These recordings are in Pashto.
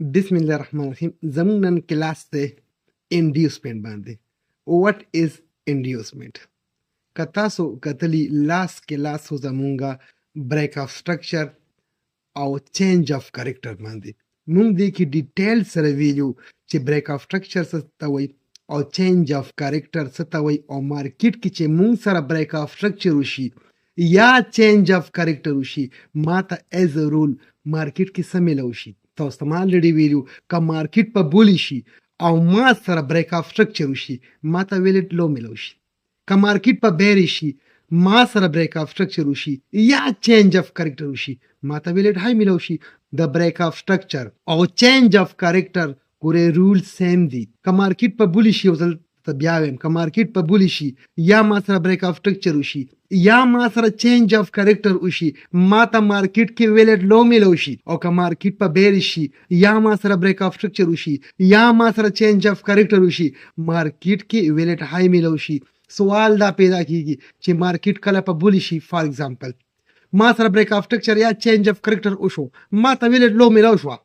बिस्मिल्लाहिर्रहमानिर्रहीम ज़मून none class से इंड्यूसमेंट बांधे व्हाट इज इंड्यूसमेंट कतासो कतली लास क्लास हो ज़मूंगा ब्रेक ऑफ स्ट्रक्चर और चेंज ऑफ कैरेक्टर बांधे मुंग देखी डिटेल सर वीडियो चे ब्रेक ऑफ स्ट्रक्चर सतवई और चेंज ऑफ कैरेक्टर सतवई और मार्केट की चे मुंग सर ब्रेक ऑफ स्ट्रक्चर उशी या चेंज ऑफ कैरेक्टर उशी माता एज अ रूल मार्केट की समेला उशी तो इस्तेमाल लड़ी वीडियो का मार्केट पर बोली शी और मा सर ब्रेक ऑफ स्ट्रक्चर उशी माता वेलेट लो मिलोशी का मार्केट पर बेरिशी मा सर ब्रेक ऑफ स्ट्रक्चर उशी या चेंज ऑफ कैरेक्टर उशी माता वेलेट हाई मिलोशी द ब्रेक ऑफ स्ट्रक्चर और चेंज ऑफ कैरेक्टर कुरे रूल सेम दी का मार्केट पर बुलिशी वजल तब्यावेम का मार्केट पर बुलिशी या मा सर ब्रेक ऑफ स्ट्रक्चर उशी या मा सर चेंज ऑफ कैरेक्टर उशी माता मार्केट के वेलेट लो मिलोशी और का मार्केट पर बेरिशी या मा सर ब्रेक ऑफ स्ट्रक्चर उशी या मा सर चेंज ऑफ कैरेक्टर उशी मार्केट के वेलेट हाई मिलोशी सवाल दा पैदा की कि मार्केट कला पर बुलिशी फॉर एग्जांपल मा सर ब्रेक ऑफ स्ट्रक्चर या चेंज ऑफ कैरेक्टर उशो माता वेलेट लो मिलोशवा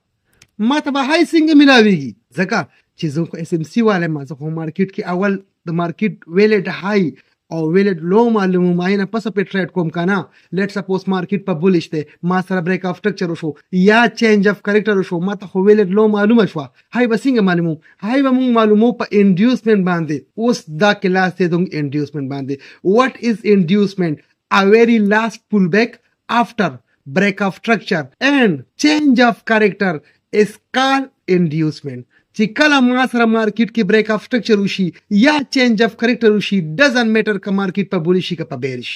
माता बा हाई सिंग मिलावेगी जका चीजों को एसएमसी वाले माता को मार्केट के अवल द मार्केट वेलेट हाई और वेलेट लो मालूम मायना पस पे ट्रेड कोम काना लेट सपोज मार्केट पर बुलिश थे मा सर ब्रेक ऑफ स्ट्रक्चर उशो या चेंज ऑफ कैरेक्टर उशो माता को वेलेट लो मालूम अशवा हाई बसिंग मालूम हाई बमुंग मालूम पर इंड्यूसमेंट बांधे उस दा क्लास से तुम इंड्यूसमेंट बांधे what is inducement a very last pullback after break of structure and change of character is called inducement. चिकला मासरा मार्केट की ब्रेक ऑफ स्ट्रक्चर उशी या चेंज ऑफ कैरेक्टर उशी डजंट मैटर का मार्केट पर बुलिशी का बेरिश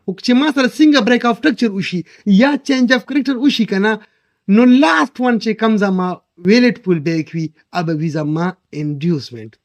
उकचे मासरा सिंगा ब्रेक ऑफ स्ट्रक्चर उशी या चेंज ऑफ कैरेक्टर उशी kana no last one che comes ma वेलेट पुल बैक हुई अब वीजा मा इंड्यूसमेंट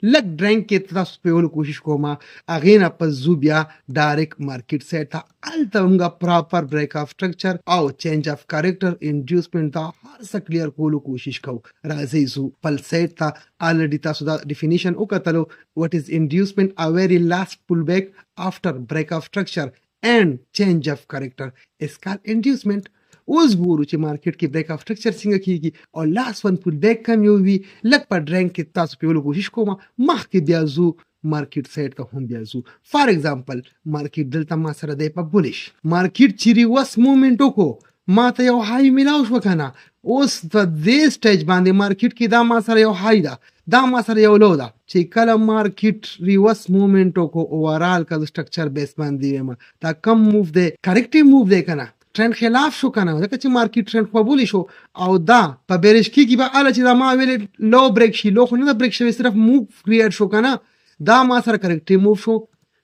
लग ड्रैंक के तरफ पे वो कोशिश को मा अगेन पर जुबिया डायरेक्ट मार्केट से था अल्तंगा प्रॉपर ब्रेक ऑफ स्ट्रक्चर और चेंज ऑफ कैरेक्टर इंड्यूसमेंट था हर सा क्लियर को कोशिश को राजेसु पल सेट था ऑलरेडी था सुधा डेफिनेशन ओ कतलो what is inducement a very last pull back after break of structure and change of character is called inducement उस गुरु चे मार्केट की ब्रेक ऑफ स्ट्रक्चर सिंगा की और लास्ट वन पुल बैक कम यो भी लग पर ड्रैंक के तास पे वो कोशिश को माह के ब्याजू मार्केट साइड का हम ब्याजू फॉर एग्जांपल मार्केट दिलता मासरा दे पर बुलिश मार्केट चिरी वस मोमेंटो को माता यो हाई मिलाउश वकाना उस दे स्टेज बांधे मार्केट की दा मासरा यो हाई दा मासरा यो लो दा चे कल मार्केट रिवर्स मोमेंटो को ओवरऑल का स्ट्रक्चर बेस बांधी में ता कम मूव दे करेक्टिव मूव दे कना ट्रेंड खिलाफ show kana da kachi market trend ko buli sho au da pa berish ki ba ala chi da ma vele low break shi low khuna da break shi sirf move create sho kana da ma sar corrective move sho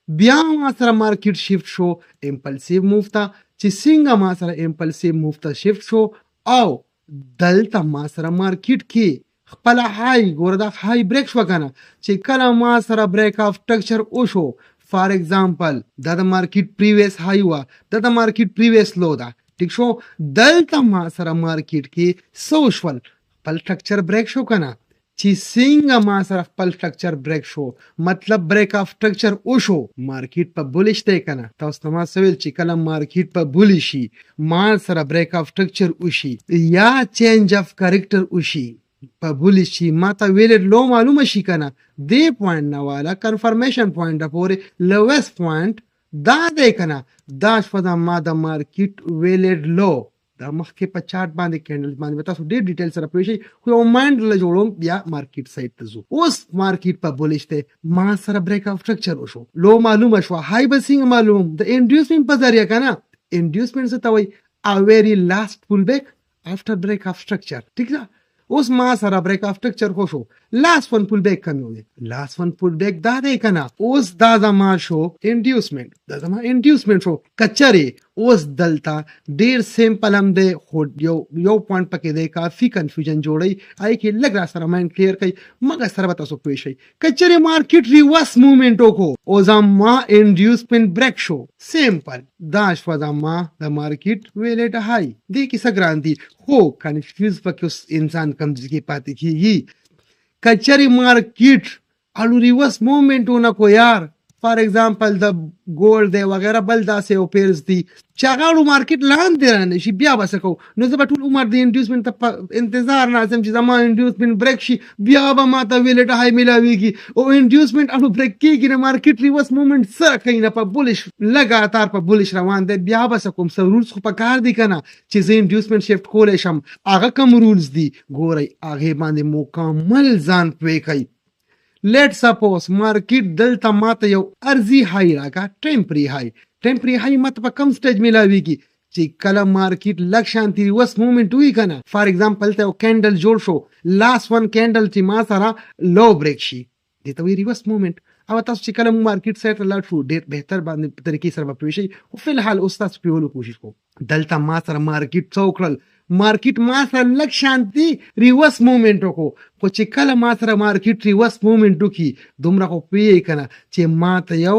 bya ma sar market shift sho impulsive move ta chi singa ma sar impulsive move ta shift sho au dalta ma sar market ki khpala high gorda high break sho kana chi kala ma sar break of structure o sho for example दादा market previous high हुआ दादा market previous लो दा ठीक शो दलता मासरा मार्केट की सोशल पल structure break show कना ची सिंगा मासरा पल स्ट्रक्चर ब्रेक शो मतलब ब्रेक ऑफ स्ट्रक्चर उशो मार्केट पर बुलिश ते कना तो उस्तमा सवेल ची कला मार्केट पर बुलिशी मासरा ब्रेक ऑफ स्ट्रक्चर उशी या चेंज ऑफ कैरेक्टर उशी बुलिशी माता वेलेट लो मालूम शी कना दे पॉइंट ना वाला कंफर्मेशन पॉइंट अपोरे लोवेस्ट पॉइंट दा दे कना दाश फदा मादा मार्केट वेलेट लो दा मख के पचाट बांधे कैंडल बांधे बता सो डे डिटेल्स सर अप्रेशन कोई माइंड ल जोड़ो या मार्केट साइड तजो उस मार्केट पर बुलिश थे मा सर ब्रेक ऑफ स्ट्रक्चर ओशो लो मालूम अशवा हाई बसिंग मालूम द इंड्यूसमेंट पजरिया कना इंड्यूसमेंट से तवई a very last pull back after break of structure ठीक ना उस मा सारा ब्रेक ऑफ स्ट्रक्चर को शो लास्ट वन पुल बैक कमी हुई लास्ट वन पुल बैक दादे कना उस दादा मा शो इंड्यूसमेंट दादा मा इंड्यूसमेंट शो कच्चरे उस दलता देर सेम पलम दे हो यो पॉइंट पके दे काफी कंफ्यूजन जोड़ई आई कि लग रहा सारा माइंड क्लियर कई मगर सारा बता सो पेश है कच्चरे मार्केट रिवर्स मूवमेंटो को ओजाम मा इंड्यूसमेंट ब्रेक शो सिंपल दाश फदा मा द मार्केट वेलेट हाई दे की सग्रांति हो कंफ्यूज पके उस इंसान कम जिसकी पाती की कचरी मार्केट आलू रिवर्स मूवमेंट होना को यार فار ایگزامپل د ګولډ دی وغیره بل داسې او پیرز دي چې هغه اړو مارکیټ لاندې رانه شي بیا به څه کوو نو زه به ټول عمر د انډیوسمنټ ته په انتظار ناست یم چې زما انډیوسمنټ بریک شي بیا به ماته ویلیټ های میلاویږي او انډیوسمنټ اړو بریک کېږي نه مارکیټ ریورس مومنټ څه کوي نه په بولش لګاتار په بولش روان دی بیا به څه کوم څه رولز خو په کار دي که نه چې زه انډیوسمنټ شفټ کولی شم هغه کوم رولز دي ګورئ هغې باندې مکمل ځان پوی کوي لیټ سپوز مارکیټ دلته ماته یو ارزي های راکا ټیمپري های ماته په کم سټیج میلاویږي چې کله مارکیټ لږ شانتي ریورس مومنټ وي که نه فار ایگزامپل ته یو کینډل جوړ شو لاس ون کینډل چې ما سره لو بریک شي دې ته وایي ریورس مومنټ او تاسو چې کله مو مارکیټ سایډ ته لاړ شو ډېر بهتر باندې په طریقې سره به پوه شئ خو فی الحال اوس تاسو پوهولو کوشش کوو دلته ما سره مارکیټ څه وکړل مارکیټ ما سره لږ شانتي ریورس مومنټ وکړو خو چې کله ما سره مارکیټ ریورس مومنټ وکړي دومره خو پوهېږئ که نه چې ما ته یو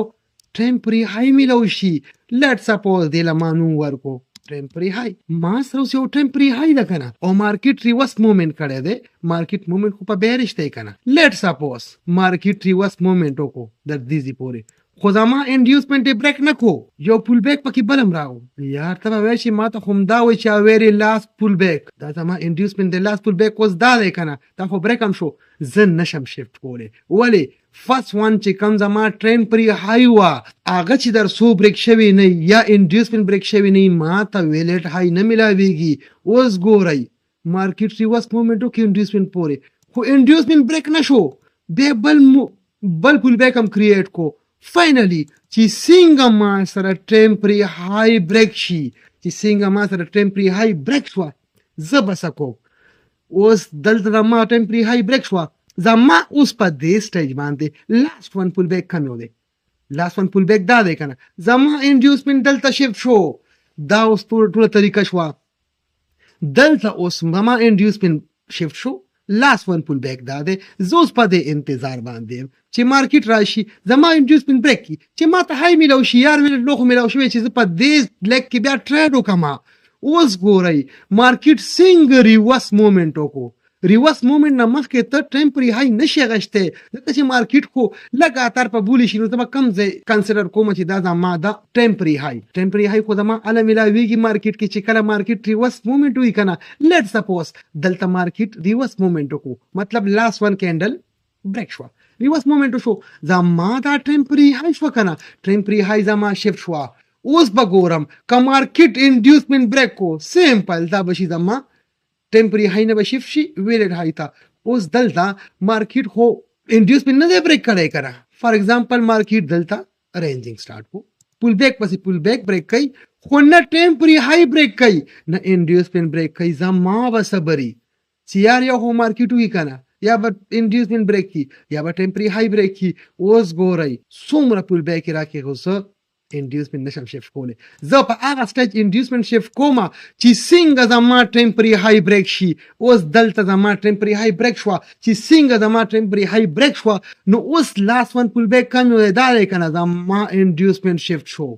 ټیمپري های میلو شي لیټ سپوز دې له ما نوم ورکو ټیمپري های ما سره اوس یو ټیمپري های ده که نه او مارکیټ ریورس مومنټ کړی دی مارکیټ مومنټ خو په بیریش دی که نه لیټ سپوز مارکیټ ریورس مومنټ وکړو در دیزي پورې خو زما انډیوسمنټ یې بریک نه کو یو پول بیک پکې بل هم راغو یار ته به وایي چې ما ته خو همدا وایي چې ویرې لاس پول بیک دا زما انډیوسمنټ دی لاس پول بیک اوس دا دی که نه دا خو بریک هم شو زه نشم شفټ کولی ولې فرست وان چې کوم زما ټرین پرې های وه هغه چې در څو بریک شوی نه یا انډیوسمنټ بریک شوی نه ما ته ویلیټ های نه میلاویږي اوس ګورئ مارکیټ ریورس مومنټ وکړي انډیوسمنټ پورې خو انډیوسمنٹ بریک نشو بیا بل پول بیک هم کریټ کو فائنلی چې څنګه ما سره ټیمپري هاي بریک شي چې څنګه ما سره ټیمپري هاي بریک شو زه به څه کوم اوس دلته ما ټیمپري هاي بریک شو زما اوس په دې سټیج باندې لاست ون پول بیک کم یو دی لاست ون پول بیک دا دی که نه زما انډیوسمنټ دلته شفت شو دا اوس ټوله طریقه شوه دلته اوس زما انډیوسمنټ شفت شو لاست ون پول بیک دا دی زه اوس په دې انتظار باندې یم چې مارکیټ راشي زما انډیوسمنټ بریک کړي چې ما ته های میلاو شي یار ویلیټ لو خو میلاو شوی چې زه په دې لیګ کې بیا ټریډ وکړم اوس ګورئ مارکیټ څنګه ریورس مومنټ وکړو ریورس مومنټ نه مخکې ته ټیمپري های نشي اخیستی ځکه چې مارکیټ خو لګاتار په بولی شي نو زه به کوم ځای کنسیډر کوم چې دا زما د ټیمپري های خو زما هله میلاویږي مارکیټ کې چې کله مارکیټ ریورس مومنټ وي که نه لیټ سپوز دلته مارکیټ ریورس مومنټ وکړو مطلب لاس ون کینډل بریک شوه ریورس مومنټ شو زما دا ټیمپري های شوه که نه ټیمپري های زما شفت شوه اوس به ګورم که مارکیټ انډیوسمنټ بریک کو سیمپل دا به شي زما ټیمپري های نه به شفت شي ویلیټ های ته اوس دلته مارکیټ خو انډیوسمنټ نه دی بریک کړی که نه فار ایگزامپل مارکیټ دلته رینجنګ سټارټ کو پول بیک پسې پول بیک بریک کوي خو نه ټیمپري های بریک کوي نه انډیوسمنټ بریک کوي زما به صبري چې یار یو خو مارکیټ وي که نه یا به انډیوسمنټ بریک کی یا به ټیمپري های بریک کی اوس ګورئ څومره پول بیک یې راکړي خو زه انډیوسمنټ نشم شفت کولی زه په هغه سټیج انډیوسمنټ شفت کوم چې څنګه زما ټیمپري های بریک شي اوس دلته زما ټیمپري های بریک شوه چې څنګه زما ټیمپري های بریک شوه نو اوس لاس ون پول بیک کم دی دا دی که نه زما انډیوسمنټ شفت شو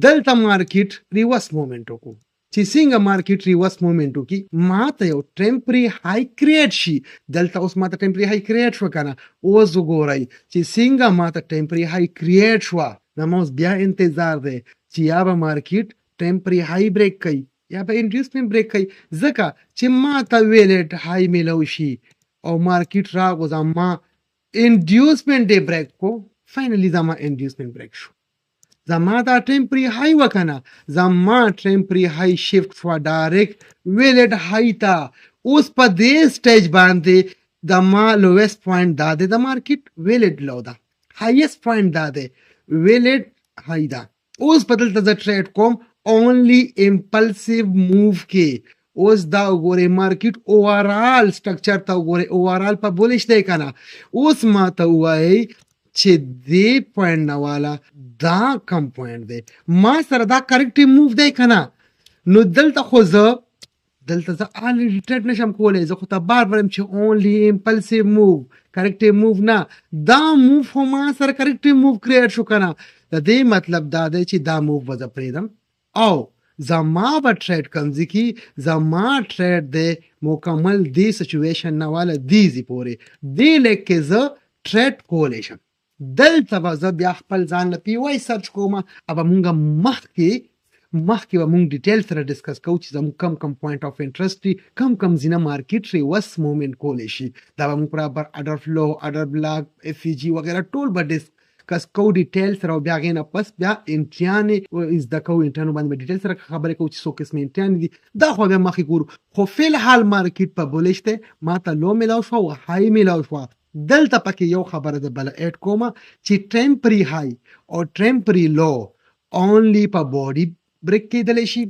دلته مارکیټ ریورس مومنټ وکړو چې څنګه مارکیټ ریورس مومنټ وکړي ما ته یو ټیمپري های کریټ شي دلته اوس ما ته ټیمپري های کریټ شو که نه اوس وګورئ چې څنګه ما ته ټیمپري های کریټ شوه نو ما اوس بیا انتظار دی چې یا به مارکیټ ټیمپري های بریک کوي یا به انډیوسمنټ بریک کوي ځکه چې ما ته ویلیټ های میلو شي او مارکیټ راغو زما انډیوسمنټ یې بریک کو فائنلی زما انډیوسمنټ بریک شو زما دا ټیمپري های وکنه زما ټیمپري های شفت شو ډایرکټ ویلیټ های ته اوس په دې سټیج باندې د ما لویسٹ پوینټ دا دی د مارکیټ ویلیټ لو ده هایست پوینټ دا دی ویلیټ های ده اوس په دلته زه ټریډ کوم اونلی امپلسیو موو کې اوس دا وګورئ مارکیټ اوورال سټرکچر ته وګورئ اوورال په بولش دی که نه اوس ما ته ووایئ چې دې پوینټ نه والا دا کم پوینټ دی ما سره دا کریکټیو موو دی که نه نو دلته خو زه الریډي ټریډ نشم کولی زه خو ته بار بار یم چې اونلی امپلسیو موو کریکټیو موو نه دا موو خو ما سره کریکټیو موو کریټ شو که نه د دې مطلب دا دی چې دا موو به زه پرېږدم او زما به ټریډ کمزې کې زما ټریډ دی مکمل دې سچویشن نه والا دیزي پورې دې لیګ کې زه ټریډ کولی شم دلته به زه بیا خپل ځان له پی وای سرچ کوم او به مونږ مخکې به مونږ ډیټیل سره ډسکس کوو چې زموږ کم پوینټ اف انټرست دي کم ځینه مارکیټ ریورس موومنټ کولی شي دا به مونږ برابر اډر فلو اډر بلاک اف ای جي وغیره ټول به ډسکس کوو ډیټیل سره او بیا هغې نه پس بیا امتحانې زده کوو امتحانو باندې به ډیټیل سره خبرې کوو چې څو قسمې امتحان دي دا خو بیا مخکې ګورو خو فی الحال مارکیټ په بولیش دی ما ته لو میلاو شوه او های میلاو شوه دلته پکې یو خبره ده بله اډ کومه چې ټیمپري های او ټیمپري لو اونلی په باډي بریک کېدلی شي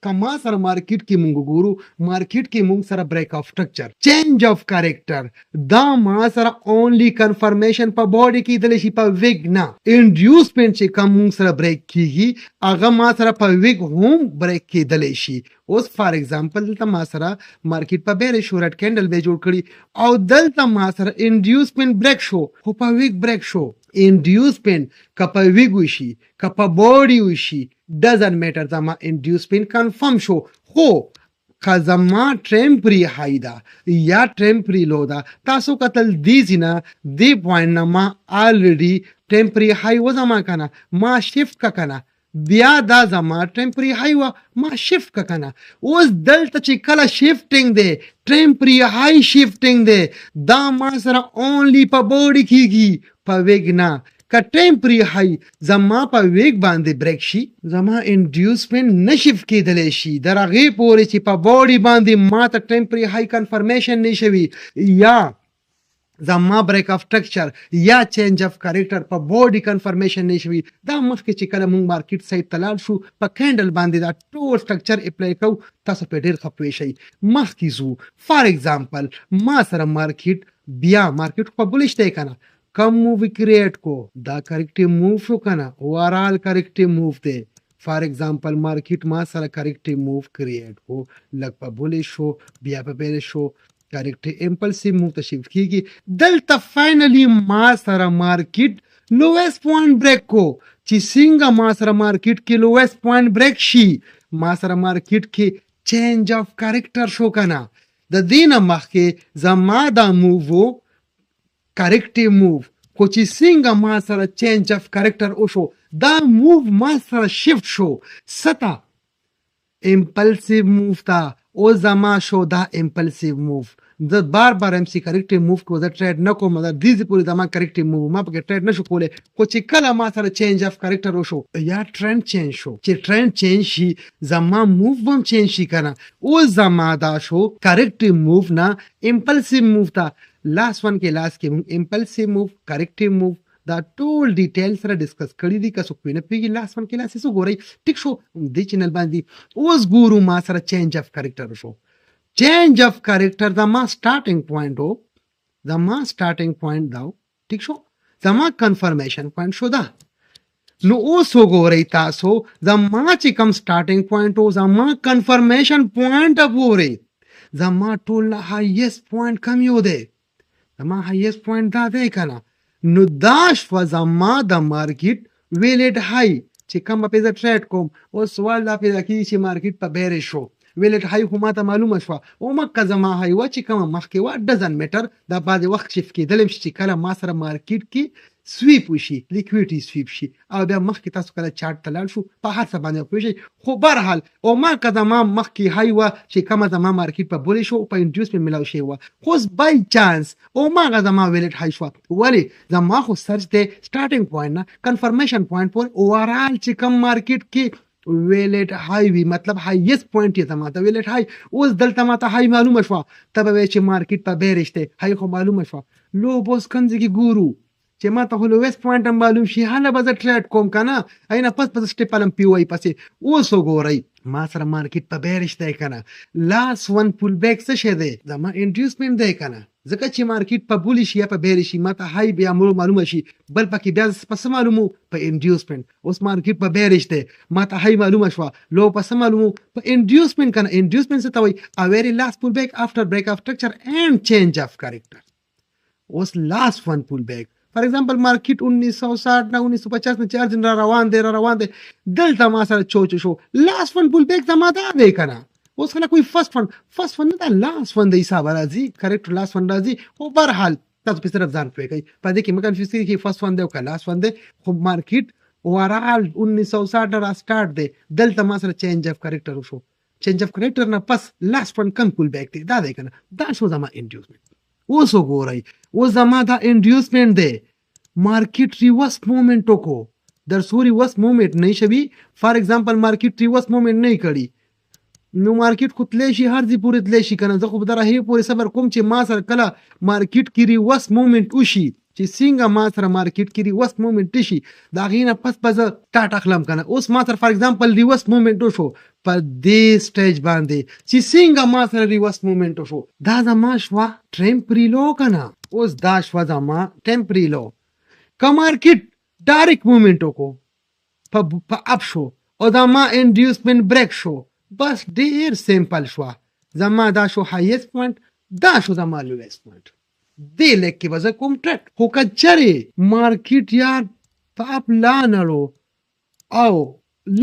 که ما سره مارکیټ کې مونږ ګورو مارکیټ کې مونږ سره بریک اف سټرکچر چینج اف کریکټر دا ما سره اونلی کنفرمیشن په باډي کېدلی شي په ویګ نه انډیوسمنټ چې کوم مونږ سره بریک کېږي هغه ما سره په ویګ هم بریک کېدلی شي اوس فار ایگزامپل دلته ما سره مارکیټ په بیرې شو ریډ کینډل به جوړ کړي او دلته ما سره انډیوسمنټ بریک شو خو په ویګ بریک شو انډیوسمنټ که په ویګ وشي که په باډي وشي doesn't matter زما inducement کنفرم شو خو که زما ټیمپري های ده یا ټیمپري لو ده تاسو کتل دی نه دی پوینټ نه ما آلریډي ټیمپري های و زما کنه ما شفت کا کنه بیا دا زما ټیمپري های و ما شفت کا کنه اوس دلته چې کله شفټینګ دی ټیمپري های شفټینګ دی دا ما سره اونلی په باډي کیږي په ویګ نه که ټیمپري های زما په ویګ باندې بریک شي زما انډیوسمنټ نشف کېدلی شي در هغې پورې چې په باډي باندې ما ته ټیمپري های کنفرمیشن نه شوي یا زما بریک اف سټرکچر یا چینج اف کریکټر په باډي کنفرمیشن نه شوي دا مخکې چې کله مونږ مارکیټ سایډ ته لاړ شو په کینډل باندې دا ټول سټرکچر اپلای کوو تاسو په ډېر ښه پوه شئ مخکې ځو فار ایگزامپل ما سره مارکیټ په بولیش دی که نه کم موو کریٹ کو دا کریکټیو موو شو کنه اوورال کریکټیو موو دی فار ایگزامپل مارکیټ ما سره کریکټیو موو کریٹ کو لږ په بولیش شو بیا په بیرش شو کریکټیو امپلسیو موو ته شفت کیږي دلته فاینلی ما سره مارکیټ لویسٹ پوینټ بریک کو چې څنګه ما سره مارکیټ کې لویسٹ پوینټ بریک شي ما سره مارکیټ کې چینج اف کریکټر شو کنه د دې نه مخکې زما دا موو کریکټیو موو خو چې څنګه ما سره چینج اف کریکټر وشو دا موو ما سره شفت شو ستا امپلسیو موو ته او زما شو دا امپلسیو موو زه بار ام سی کریکټیو موو کو زه ټریډ نه کوم دا دیزې پورې زما کریکټیو موو ما پکې ټریډ نشو کولی خو چې کله ما سره چینج اف کریکټر وشو یا ټرند چینج شو چې ټرند چینج شي زما موو هم چینج شي کنه او زما دا شو کریکټیو موو نه امپلسیو موو ته لاس کې مونږ امپلسیو موو کریکټیو موو دا ټول ډیټیل سره ډسکس کړي دي که څوک پوه نه پوهېږي لاس کې ګورئ ټیک شو دې چینل باندې اوس ګورو ما سره چینج اف کریکټر شو چینج اف کریکټر زما سټارټینګ پوینټ و زما سټارټینګ پوینټ دا ټیک شو زما کنفرمیشن پوینټ شو دا نو اوس وګورئ تاسو زما چې کوم سټارټینګ پوینټ و زما کنفرمیشن پوینټ پورې زما ټول هایست پوینټ کم یو دی زما هایست پوینټ دا دی کنه نو دا شوه زما د مارکیټ ویلیډ های چې کوم به زه ټریډ کوم اوس سوال دا پیدا کېږي چې مارکیټ په بیرې شو ویلیډ های خو ماته معلومه شوه او مکه زما های وه چې کومه مخکې وه ډزن میټر دا بعضې وخت شفت کېدلی شي چې کله ما سره مارکیټ کې سویپ وشي لیکویډیټي سویپ شي او بیا مخکې تاسو کله چارټ ته لاړ شو په هر څه باندې پوه شئ خو برحال او ما که زما مخکې های وه چې کومه زما مارکیټ په بولې شو په انډیوسمنټ میلاو شوی وه خو اوس بای چانس او ما هغه زما ویلیډ های شوه ولې زما خو سرچ دی سټارټینګ پوینټ نه کنفرمیشن پوینټ پورې اوورال چې کوم مارکیټ کې ویلیډ های وي مطلب هایست پوینټ یې ته ماته ویلیډ های اوس دلته ماته های معلومه شوه ته به وایې چې مارکیټ په بیرش دی های خو معلومه شوه لو اوس کنځ کې ګورو چې ما ته خو لویسټ پوینټ هم معلوم شي هله به زه ټریډ کوم که نه اینه پس سټیپ الم پی وای پسې اوس وګورئ ما سره مارکیټ په بیرش دی که نه لاس ون پول بیک څه شی دی زما انډیوسمنټ دی که نه ځکه چې مارکیټ په بولي شي یا په بیرې شي ما ته های بیا معلومه شي بل پکې بیا په څه معلومو په انډیوسمنټ اوس مارکیټ په بیرش دی ما ته های معلومه شوه لو په څه معلومو په انډیوسمنټ که نه انډیوسمنټ څه ته وایي ا ویری لاس پول بیک افټر بریک اف سټرکچر اینډ چینج اف کریکټر اوس لاس ون پول بیک فار ایگزامپل مارکیټ 1960 نه 1950 نه 4 دن را روان دی دلته ما سره چوچو شو لاس فن پول بیک زما دا دی کنه اوس خلک کوئی فرست فن نه دا لاس فن د حساب راځي کریکټ لاس فن راځي خو برحال تاسو په صرف ځان پوهیږئ په دې کې مه کنفیوز کېږئ چې فرست وان دی او که لاست وان دی خو مارکیټ اوورال 1960 را سٹارټ دی دلته ما سره چینج اف کریکټر وشو چینج اف کریکټر نه پس لاست وان کم پول بیک دی دا دی کنه دا شو زما انډیوسمنت اوس وګورئ اوس زما دا انډیوسمنت دی مارکیټ ریورس موومنټ وکړو در څو ریورس موومنټ نه شوي فار ایگزامپل مارکیټ ریورس موومنټ نه کړي نو مارکیټ خو تلی شي هر ځای پورې تلی شي کنه زه خو به د راهي پورې صبر کوم چې ما سره کله مارکیټ کې ریورس موومنټ وشي چې څنګه ما سره مارکیټ کې ریورس موومنټ شي د هغې نه پس به زه ټاټ اخلم کنه اوس ما سره فار ایگزامپل ریورس موومنټ وشو په دې سټیج باندې چې څنګه ما سره ریورس موومنټ وشو دا زما شوه ټیمپري لو کنه اوس دا شوه زما ټیمپري لو که مارکیټ ډایرکټ موومنټ وکړو په اپ شو او دا ما انډیوسمنټ بریک شو بس ډیر سیمپل شوه زما دا شو هایست پوینټ دا شو زما لویست پوینټ دې لیک کې به زه کوم ټریډ خو که چرې مارکیټ یار په اپ لاړو او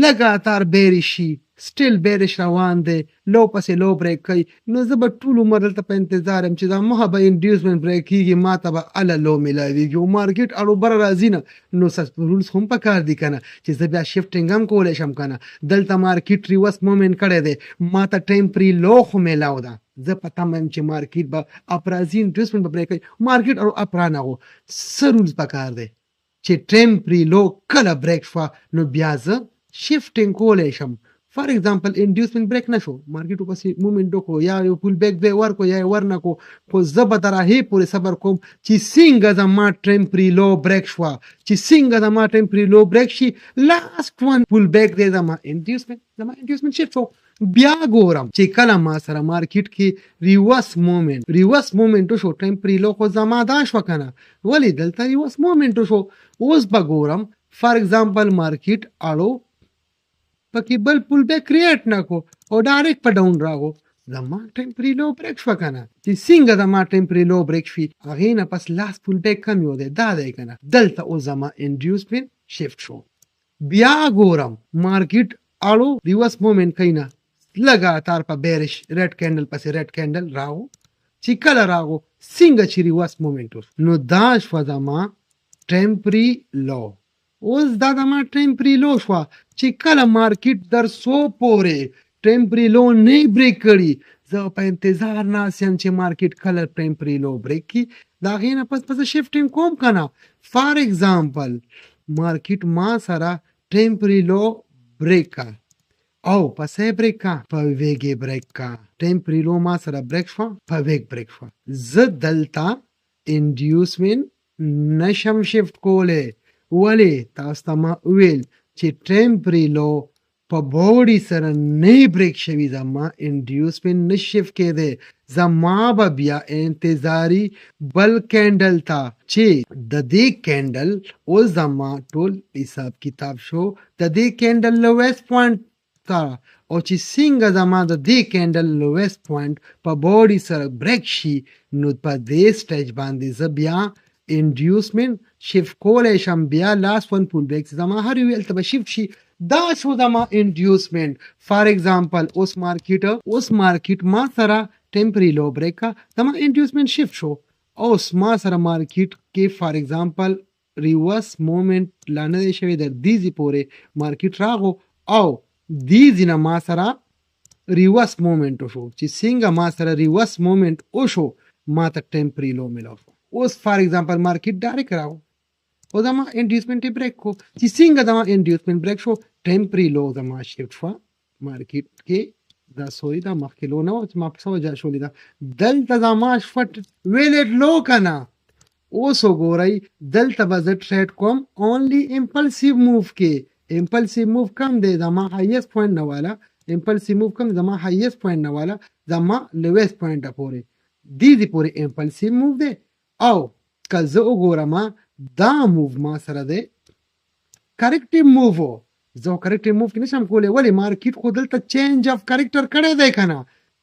لګاتار بیري شي سټیل بیرش روان دی لو پسې لو بریک کوي نو زه به ټول عمر دلته په انتظار یم چې دا مخه به انډیوسمنټ بریک کېږي ما ته به اله لو میلاویږي او مارکیټ اړو بره راځي نه نو رولز هم پکار دي که نه چې زه بیا شفټینګ هم کولی شم که نه دلته مارکیټ ریورس موومنټ کړی دی ما ته ټیمپري لو خو میلاو ده زه په تمه یم چې مارکیټ به اپ راځي انډیوسمنټ به بریک کوي مارکیټ اړو اپ رانغو څه رولز پکار دی چې ټیمپري لو کله بریک شوه نو بیا زه شفټینګ کولی شم فار ایگزامپل انډیوسمنټ بریک نشو مارکیټ پسې موومنټ وکړو یا یو پول بیک به ورکو یا یې ورنکو خو زه به تر هغې پورې صبر کوم چې څنګه زما ټیمپري لو بریک شوه چې څنګه زما ټیمپري لو بریک شي لاست وان پول بیک دی زما انډیوسمنټ شفټ شو بیا ګورم چې کله ما سره مارکیټ کې ریورس موومنټ وشو ټیمپري لو خو زما دا شوه که نه ولې دلته ریورس موومنټ وشو اوس به ګورم فار ایگزامپل مارکیټ اړو پکې بل پول بیک کریټ نه کو او ډایرکټ په ډاون راغو زما ټیمپري لو بریک شوه که نه چې څنګه زما ټیمپري لو بریک شي هغې نه پس لاست پول بیک کم یو دی دا دی که نه دلته اوس زما انډیوسمنټ شفټ شو بیا ګورم مارکیټ اړو ریورس موومنټ کوي نه لګاتار په بیرش ریډ کینډل پسې ریډ کینډل راغو چې کله راغو څنګه چې ریورس موومنټ وشو نو دا شوه زما ټیمپري لو اوس دا زما ټیمپري لو شوه چې کله مارکیټ در څو پورې ټیمپري لو نه بریک کړي زه په انتظار ناست یم چې مارکیټ کله ټیمپري لو بریک کړي د هغې نه پس زه شفټینګ کوم که نه فار ایگزامپل مارکیټ ما سره ټیمپري لو بریک کا او پسې بریک کا په ویګې بریک کا ټیمپري لو ما سره بریک شوه په ویګ بریک شوه زه دلته انډیوسمنټ نشم شفټ کولی ولې تاسو ته ما وویل چې ټیمپري لو په بوډي سره نه بریک شوي زما انډیوسمنټ نه شفټ کېدی زما به بیا انتظاري بل کینډل ته چې د دې کینډل اوس زما ټول حساب کتاب شو د دې کینډل لویست پوینټ ته او چې څنګه زما د دې کینډل لویست پوینټ په بوډي سره بریک شي نو په دې سټیج باندې زه بیا انډیوسمنټ شفټ کولی شم بیا لاست ون پول بیک زما هر یو هلته به شفټ شي دا شو زما انډیوسمنټ فار ایگزامپل اوس مارکیټ ما سره ټیمپري لو بریک کا زما انډیوسمنټ شفټ شو اوس ما سره مارکیټ کې فار ایگزامپل ریورس موومنټ لا نه دی شوی در دیزي پورې مارکیټ راغو او دیزي نه ما سره ریورس موومنټ وشو چې څنګه ما سره ریورس موومنټ وشو ما ته ټیمپري لو میلاو شو اوس فار ایگزامپل مارکیټ ډایرکټ راغو او زما انډیوسمنټ یې بریک کو چې څنګه زما انډیوسمنټ بریک شو ټیمپري لو زما شفټ شوه مارکیټ کې دا سوري دا مخکې لو نه وه چې ما په څه وجه شولې ده دلته زما شوه ویلیډ لو که نه اوس وګورئ دلته به زه ټریډ کوم اونلی امپلسیو موو کې امپلسیو موو کم دی زما هایست پوینټ نه والا امپلسیو موو کم زما هایست پوینټ نه والا زما لویست پوینټه پورې دیدې پورې امپلسیو موو دی او که زه وګورم دا موو ما سره دی کریکټیو موو و زه کریکټیو موو کې نشم کولی ولې مارکیټ خو دلته چینج اف کریکټر کړی دی که نه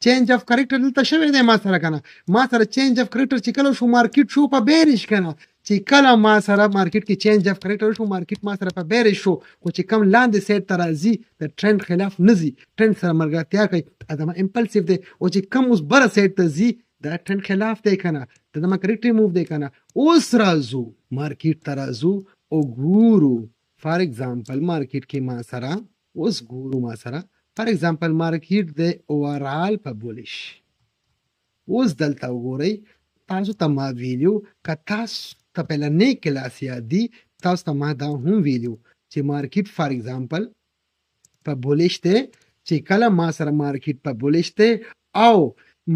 چینج اف کریکټر دلته شوی دی ما سره که نه ما سره چینج اف کریکټر چې کله شو مارکیټ شو په بیرش که نه چې کله ما سره مارکیټ کې چینج اف کریکټر شو مارکیټ ما سره په بیرش شو خو چې کم لاندې سایډ ته راځي د ټرند خلاف نه ځي ټرند سره ملګرتیا کوي زما امپلسیو دی او چې کم اوس بره سایډ ته ځي دا ټرند خلاف دی کنه دا ما کریکټ موو دی کنه اوس راځو مارکیټ ته راځو او ګورو فار ایگزامپل مارکیټ کې ما سره اوس ګورو ما سره فار ایگزامپل مارکیټ دی اوورال په بولیش اوس دلته وګورئ تاسو ته ما ویلیو که تاسو ته پهلنۍ کلاس یاد دي تاسو ته ما دا هم ویلیو چې مارکیټ فار ایگزامپل په بولیش دی چې کله ما سره مارکیټ په بولیش دی او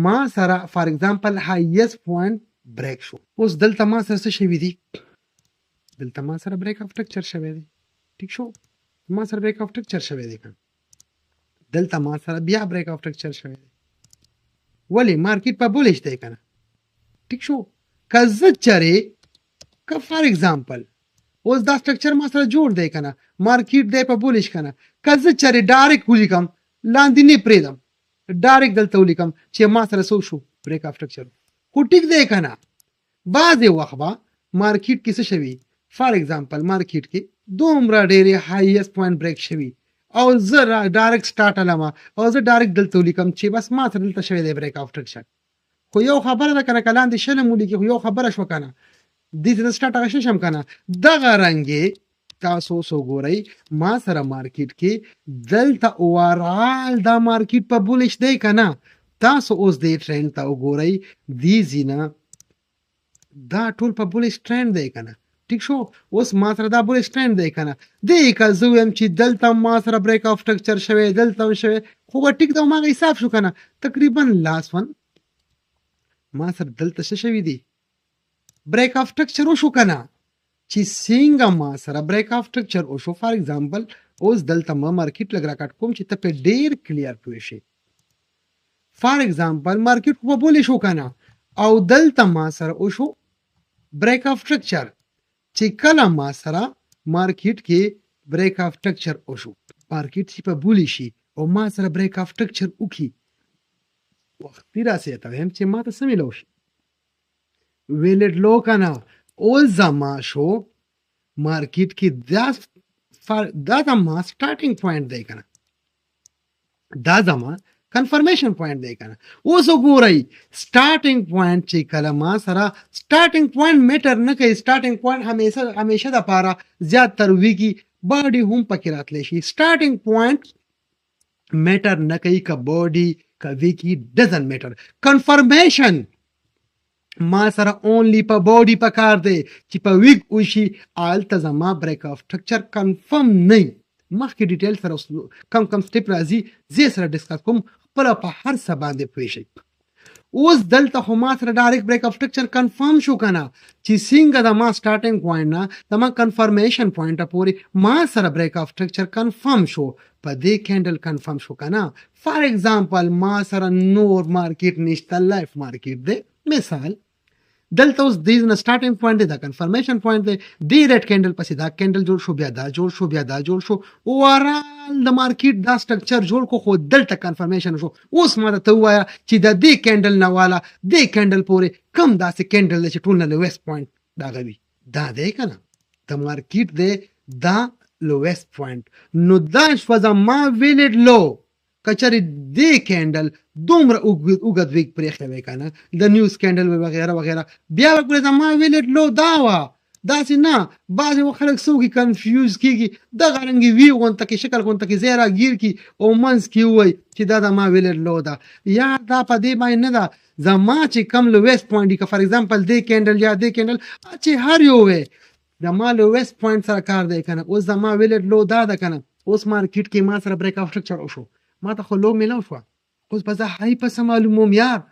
ما سره فار ایگزامپل هایست پوینټ بریک شو اوس دلته ما سره څه شوي دي دلته ما سره بریک اف ټرکچر شوی دی ټیک شو ما سره بریک اف ټرکچر شوی دی دلته ما سره بیا بریک اف ټرکچر شوی دی ولی مارکیټ په بولیش دی کنه ټیک شو که زه چرې که فار ایگزامپل اوس دا سټرکچر ما سره جوړ دی کنه مارکیټ دی په بولیش کنه که زه چرې ډایرکټ ولیکم لاندې نه پرېږدم ډایرکټ دلته ولیکم چې ما سره څه شو بریک اف ټرکچر خو ټیک دی کنه بعضې وخت به مارکیټ کې څه شوي فار ایگزامپل مارکیټ کې دومره ډېرې هایست پوینټ بریک شوي او زه ډایرکټ سټارټ علمه او زه ډایرکټ دلته ولیکم چې بس ما سره دلته شوی دی بریک اف ټرکچر خو یو خبره ده کنه که لاندې شلم ولیکي خو یو خبره شوه کنه دې ته سټارټ هغه شم کنه دغه رنګې تاسو اوس وګورئ ما سره مارکیټ کې دلته اوورال دا مارکیټ په بولیش دی کنه تاسو اوس دې ټرینډ ته وګورئ دې ځینه دا ټول په بولیش ټرینډ دی کنه ټیک شو اوس ما سره دا بولیش ټرینډ دی کنه دې که زه ویم چې دلته ما سره بریک اف ټرکچر شوی دلته هم شوی خو به ټیک ده هماغه حساب شو کنه تقریبا لاس ون ما سره دلته څه شوي دي بریک اف ټرکچر وشو کنه چې څنګه ما سره بریک اف ټرکچر وشو فار ایگزامپل اوس دلته ما مارکیټ لګ راکټ کوم چې ته په ډیر کلیر پوه شي فار ایگزامپل مارکیټ خو بولی شو کنه او دلته ما سره وشو بریک اف ټرکچر چې کله ما سره مارکیټ کې بریک اف ټرکچر وشو مارکیټ چې په بولی شي او ما سره بریک اف ټرکچر وکي وختي راسي ته هم چې ما ته څه ملو شي ویلډ لو کنه اوس زما شو مارکیټ کې دا زما سټارټینګ پوینټ دی کنه دا زما کنفرمیشن پوینټ دی کنه اوس وګورئ سټارټینګ پوینټ چې کله ما سره سټارټینګ پوینټ میټر نه کوي سټارټینګ پوینټ همیشه د پاره زیات تر ویږي باډي هم پکې راتلی شي سټارټینګ پوینټ میټر نه کوي که باډي که ویږي ډزنټ میټر کنفرمیشن ما سره اونلی په باډي په کار دی چې په ویک وشي هلته زما بریک اف ټرکچر کنفرم نه مخکې ډیټیل سره کم سټیپ راځي زه سره ډسکس کوم خپله په هر څه باندې پوه شئ اوس دلته خو ما سره ډایرکټ بریک اف ټرکچر کنفرم شو کنه چې څنګه د ما سټارټینګ پوینټ نه د ما کنفرمیشن پوینټ پورې ما سره بریک اف ټرکچر کنفرم شو په دې کینډل کنفرم شو کنه فار ایگزامپل ما سره نور مارکیټ نشته لایف مارکیټ دی مثال دلته اوس دې نه سټارټینګ پوینټ دی دا کنفرمیشن پوینټ دی دې ریډ کینډل پسې دا کینډل جوړ شو بیا دا جوړ شو بیا دا جوړ شو اوورال د مارکیټ دا سټرکچر جوړ کو خو دلته کنفرمیشن شو اوس ما ته وایا چې د دې کینډل نه والا دې کینډل پورې کم داسې کینډل چې ټول نه لویست پوینټ دا غوي دا دی کنه د مارکیټ دی دا لویست پوینټ نو دا شو زما ویلډ لو کچری دې کینډل دومره اوږد ویک پرېښی وی که نه د نیوز کینډل وغیره وغیره بیا به ګورې زما ویلډ لو دا وه داسې نه بعضې وخت خلک څه وکړي کنفیوز کېږي دغه رنګې وي غونته کې شکل غونته کې ځای راګیر کړي او منځ کې ووایي چې دا زما ویلډ لو ده یا دا په دې باندې نه ده زما چې کم لویست پوینټ دي که فار ایگزامپل دې کینډل یا دې کینډل چې هر یو وی زما لویست پوینټ سره کار دی که نه اوس زما ویلډ لو دا ده که نه اوس مارکیټ کې ما سره بریک اف ټرکچر وشو ما ته خو لو میلاو شوه اوس به زه های پسه معلوموم یار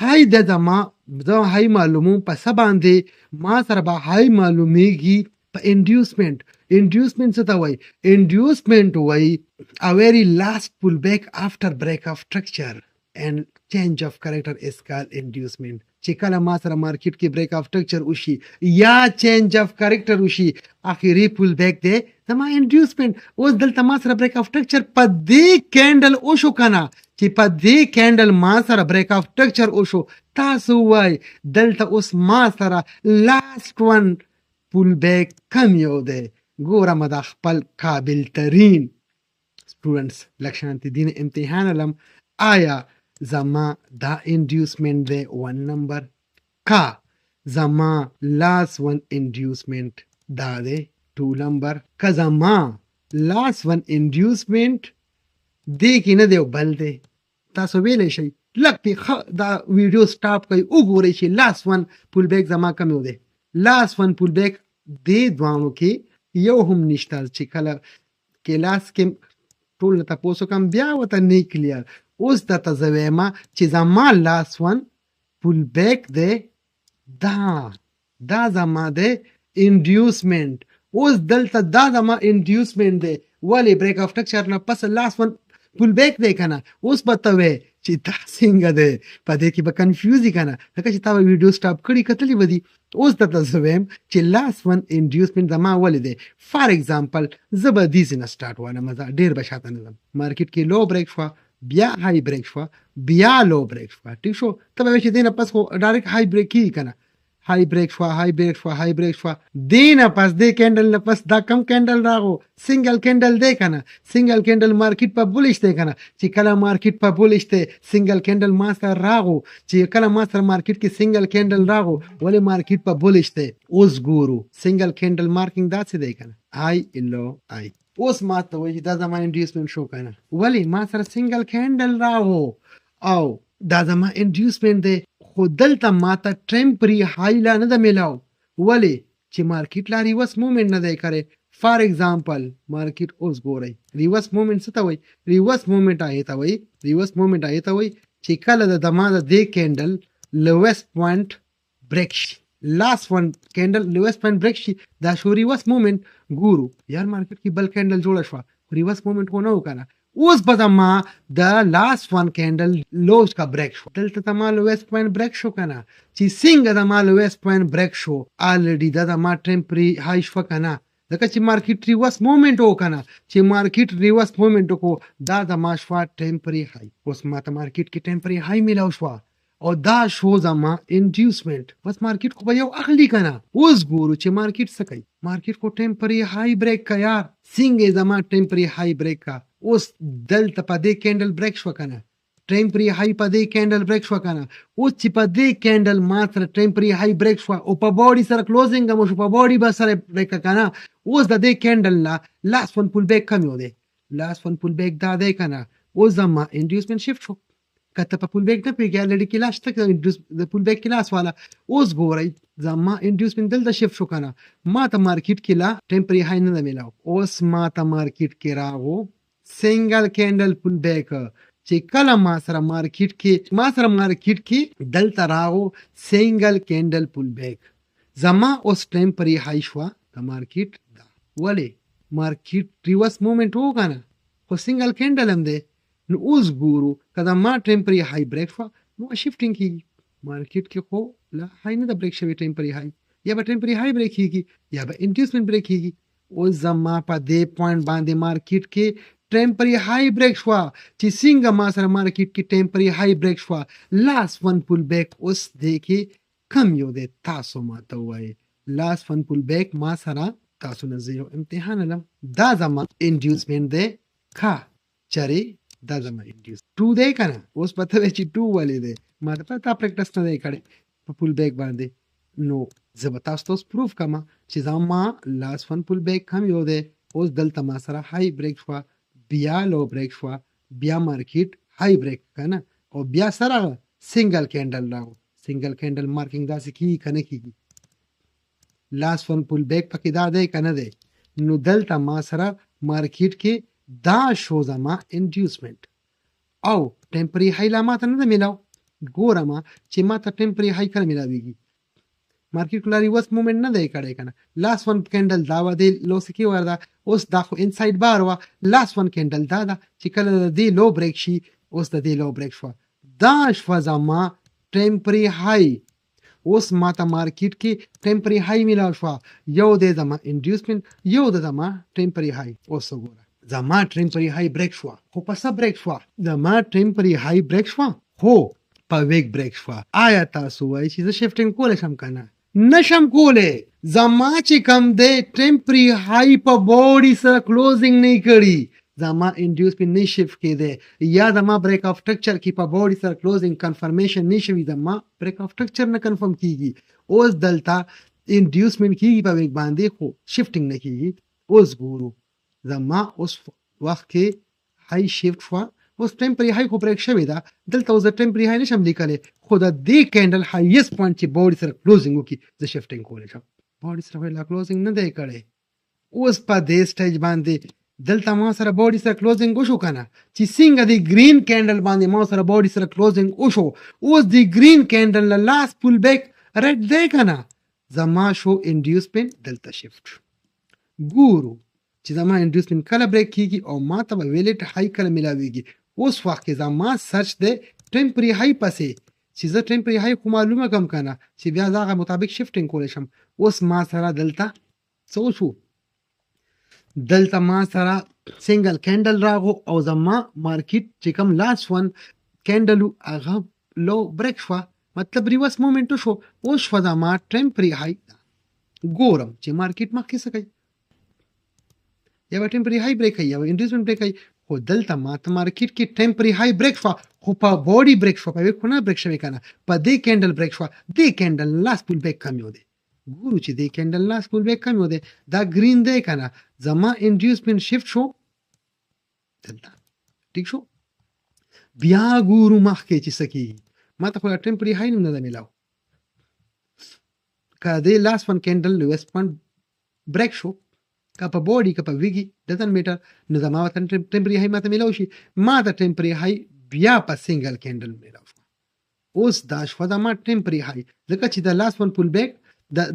های د زما زه های معلوموم په څه باندې ما سره به های معلومیږي په انډیوسمنټ څه ته وایي انډیوسمنټ وایي a very last pullback after break of structure and change of character is called inducement چې کله ما سره مارکیټ کې بریک اف ټرکچر وشي یا چینج اف کریکټر وشي اخري پول بیک دی زما انډیوسمنټ اوس دلته ما سره بریک اف ټرکچر په دې کینډل وشو کنه چې په دې کینډل ما سره بریک اف ټرکچر وشو تاسو وای دلته اوس ما سره لاست ون پول بیک کم یو دی ګوره ما د خپل قابل ترین سټوډنټس لکشانتی دین امتحان علم آیا زما دا انډیوسمنت دی 1 نمبر کا زما لاس ون انډیوسمنت دا دی 2 نمبر که زما لاس ون انډیوسمنت دی کې نه دی بل دی تاسو ویلی شئ لږ پې دا ویډیو سټاپ کوئ وګورئ چې لاس ون پول بیک زما کم یو دی لاس ون پول بیک دې دوانو کې یو هم نشته چې کله کلاس کې ټول نه تپوسو کوم بیا ورته نه کلیر اوس درته زه وایم چې زما لاس ون پول بیک دی دا زما دی انډیوسمنت اوس دلته دا زما انډیوسمنت دی ولې بریک آف ټکچر نه پس لاس ون پول بیک دی که نه اوس به ته وایې چې دا څنګه دی په دې کې به کنفیوز یي که نه ځکه چې تا به ویډیو سټاپ کړي کتلي به دي اوس درته زه وایم چې لاس ون انډیوسمنت زما ولې دی فار ایگزامپل زه به داسې نه سټارټ وایم زه ډېر به شاته نه ځم مارکیټ کې لو بریک شوه بیا های بریک شوه بیا لو بریک شوه ټیک شو ته به وایې چې دې نه پس خو ډایرکټ های بریک کېږي که نه های بریک شوه های بریک شوه های بریک شوه دې نه پس دې کینډل نه پس دا کم کینډل راغو سنګل کینډل دی که نه سنګل کینډل مارکیټ په بولش دی که نه چې کله مارکیټ په بولش دی سنګل کینډل ما سره راغو چې کله ما سره مارکیټ کې سنګل کینډل راغو ولې مارکیټ په بولش دی اوس ګورو سنګل کینډل مارکینګ داسې دی که نه های لو های اوس ما ته وایي چې دا زما انډیوسمنت شو که نه ولې ما سره سنګل کینډل راغو او دا زما انډیوسمنت دی خو دلته ماته ټیمپري های لا نه ده میلاو ولې چې مارکیټ لا ریورس مومنټ نه دی کړی فار ایگزامپل مارکیټ اوس ګورئ ریورس مومنټ څه ته وایي ریورس مومنټ هغې ته وایي ریورس مومنټ هغې ته وایي چې کله د ما د دې کینډل لویسټ پوینټ بریک شي لاس ون کینډل لویسټ پوینټ بریک شي دا شو ریورس مومنټ ګورو یار مارکیټ کې بل کینډل جوړه شوه ریورس مومنټ خو نه و که نه اوس به زما د لاس ون کینډل لوز کا بریک شو دلته زما لویسټ پوینټ بریک شو که نه چې څنګه زما لویسټ پوینټ بریک شو آلریډي دا زما ټیمپري های شوه که نه ځکه چې مارکیټ ریورس مومنټ و که نه چې مارکیټ ریورس مومنټ وکړو دا زما شوه ټیمپري های اوس ماته مارکیټ کې ټیمپري های میلاو شوه او دا شو زما انډیوسمنت بس مارکیټ خو به یو اخلي که نه اوس ګورو چې مارکیټ څه کوي مارکیټ خو ټیمپري های بریک کا یار څنګه زما ټیمپري های بریک کا اوس دلته په دې کینډل بریک شو که نه ټیمپري های په دې کینډل بریک شو که نه اوس چې په دې کینډل ما سره ټیمپري های بریک شوه او په باډي سره کلوزینګ هم وشو په باډي به سره بریک که نه اوس د دې کینډل نه لاس ون پول بیک کم یو دی لاس ون پول بیک دا دی که نه اوس زما انډیوسمنت شفت شو که ته په پول بیک نه پوهېږې الریډي کلاس شته د پول بیک کلاس والا اوس ګورئ زما انډیوسمنت دلته شفت شو که نه ما ته مارکیټ کې لا ټیمپري های نه ده میلاو اوس ما ته مارکیټ کې راغو سنګل کینډل پول بیک چې کله ما سره مارکیټ کې دلته راغو سنګل کینډل پول بیک زما اوس ټیمپري های شوه د مارکیټ دا ولې مارکیټ ریورس مومنټ و که نه خو سنګل کینډل هم دی نو اوس ګورو که د ما ټیمپري های بریک شوه نو شفټینګ کېږي مارکیټ کې خو لا های نه ده بریک شوې ټیمپري های یا به ټیمپري های بریک کېږي یا به انډیوسمنت بریک کېږي اوس زما په دې پوینټ باندې مارکیټ کې ټیمپري های بریک شوه چې څنګه ما سره مارکیټ کې ټیمپري های بریک شوه لاس ون پول بیک اوس دې کې کم یو دی تاسو ماته ووایئ لاس ون پول بیک ما سره تاسو نه زه یو امتحان لم دا زما انډیوسمنت دی ښه چرې دا زما انډیوس 2 دی که نه اوس پته وی چې 2 ولې دی ما ته تا پریکټس نه دی کړی په پول بیک باندې نو زه به تاسو ته اوس پروف کړم چې زما لاس ون پول بیک هم یو دی اوس دلته ما سره های بریک شوه بیا لو بریک شوه بیا مارکیټ های بریک که نه او بیا سره سنګل کینډل راغو سنګل کینډل مارکینګ داسې کېږي که نه کېږي لاس ون پول بیک پکې دا دی که نه دی نو دلته ما سره مارکیټ کې دا شو زما انډیوسمنت او ټیمپري های لا ماته نه ده میلاو ګورم چې ماته ټیمپري های کله میلاویږي مارکیټ لا ریورس مومنټ نه دی کړی که نه لاس ون کینډل دا وه دې لو څه کې ورده اوس دا خو انساید بار وه لاس ون کینډل دا ده چې کله د دې لو بریک شي اوس د دې لو بریک شوه دا شوه زما ټیمپري های اوس ماته مارکیټ کې ټیمپري های میلاو شوه یو دی زما انډیوسمنت یو د زما ټیمپري های اوس وګوره زما ټیمپري های بریک شوه خو په څه بریک شوه زما ټیمپري های بریک شوه خو په ویک بریک شوه آیا تاسو وایئ چې زه شفټینګ کولی شم که نه نشم کولی زما چې کم دی ټیمپري های په باډي سره کلوزینګ نه کړي زما انډیوسمنت نه شفت کېده یا زما بریک اف سټرکچر کې په باډي سره کلوزینګ کنفرمیشن نشوي زما بریک اف سټرکچر نه کنفرم کیږي اوس دلته انډیوسمنت کیږي په ویک باندې خو شفټینګ نه کیږي اوس ګورو زما اوس وخت کې هاي شفت شو اوس ټمپرری هاي خو بریک شوی دا دلته اوس د ټمپرری هاي نشم لیکلی خو د دې کینډل هایست پوینټ چې باډي سره کلوزینګ وکړي زه شفټینګ کولی شم باډي سره لا کلوزینګ نه دی کړی اوس په دې سټیج باندې دلته ما سره باډي سره کلوزینګ وشو کنه چې څنګه د گرین کینډل باندې ما سره باډي سره کلوزینګ وشو اوس د گرین کینډل لاس پول بیک ریډ دی کنه زما شو انډیوسمنت دلته شفت ګورو چې زما انډیوسمنت کله بریک کیږي او ما ته به ویلیټ هاي کله ملاویږي اوس وخت کې زما سرچ دی ټمپرری هاي پسې چې زه ټمپرری هاي خو معلومه کم کنه چې بیا زه هغه مطابق شفټینګ کولی شم اوس ما سره دلته څه وشو دلته ما سره سنگل کینډل راغو او زما مارکیټ چې کوم لاس ون کینډل هغه لو بریک شو مطلب ریورس مومنت شو اوس شو زما ټمپرری هاي ګورم چې مارکیټ مخکې څه کوي یا به ټمپرری هاي بریک کوي یا به انډیوسمنت بریک کوي خو دلته ما ته مارکیټ کې ټمپرری هاي بریک شو خو په باډي بریک شو په ویک نه بریک شوی کنه په دې کینډل بریک شو دې کینډل لاس پول بیک کم یو دی ګورو چې دې کینډل لاس پول بیک کم یو دی دا گرین دی کنه زما انډیوسمنت شفت شو دلته ٹھیک شو بیا ګورو مخکې چې سکی ما ته خو ټمپرری هاي نه ده ملاو که دې لاس ون کینډل لویس پوینټ بریک شو که په باډي که په ویګي ډزنټ میټر نو زما ته ټمپرری هاي ماته ملاو شي ما ته ټمپرری هاي بیا په سنگل کینډل ملاو شو اوس دا شو زما ټمپرری هاي ځکه چې د لاس ون پول بیک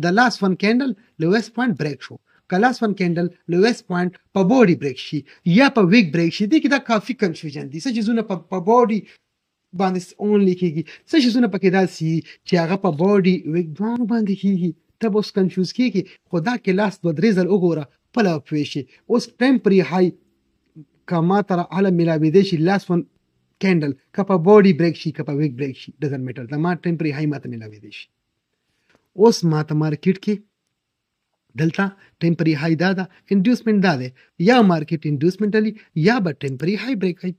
د لاس ون کینډل لویس پوینټ بریک شو که لاس ون کینډل لویس پوینټ په باډي بریک شي یا په ویګ بریک شي دې کې دا کافي کنفیوژن دي څه چیزونه په باډي باندې اونلی کیږي څه چیزونه پکې داسي چې هغه په باډي ویګ دوانو باندې کیږي ته به اوس کنفیوز کیږي خو دا کې لاس دوه درې ځل وګوره پله پوه شي اوس ټمپرری هاي که ما ته هله ملاوېدی شي لاس ون کینډل که په باډي بریک شي که په ویګ بریک شي ډزنټ میټر زما ټمپرری هاي ماته ملاوېدی شي اوس ما ته مارکیټ کې دلته ټمپرری هاي دا ده انډیوسمنت دا دی یا مارکیټ انډیوسمنټلی یا به ټمپرری هاي بریک کوي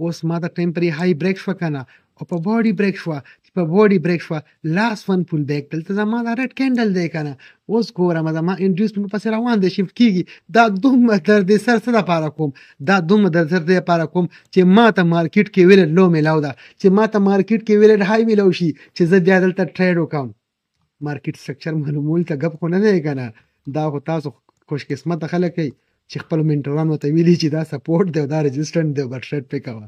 اوس ما ته ټمپرری هاي بریک شو کنه او په باډي بریک شو په باډي بریک شو لاس ون پول بیک دلته زما دا ریډ کینډل دی کنه اوس ګورم زما انډیوسمنت پسې روان دی شفت کیږي دا دومره در دې سر څه لپاره کوم دا دومره در سر دې لپاره کوم چې ما ته مارکیټ کې ویلډ لو ملاو ده چې ما ته مارکیټ کې ویلډ هاي ملاو شي چې زه بیا دلته ټریډ وکم مارکیټ سټرکچر معلومول ته غب خو نه دی کنه دا خو تاسو خوش قسمت خلک کوي چې خپل منټرانو ته ویلي چې دا سپورټ دی او دا رجسټرنټ دی بل ټریډ پې کوه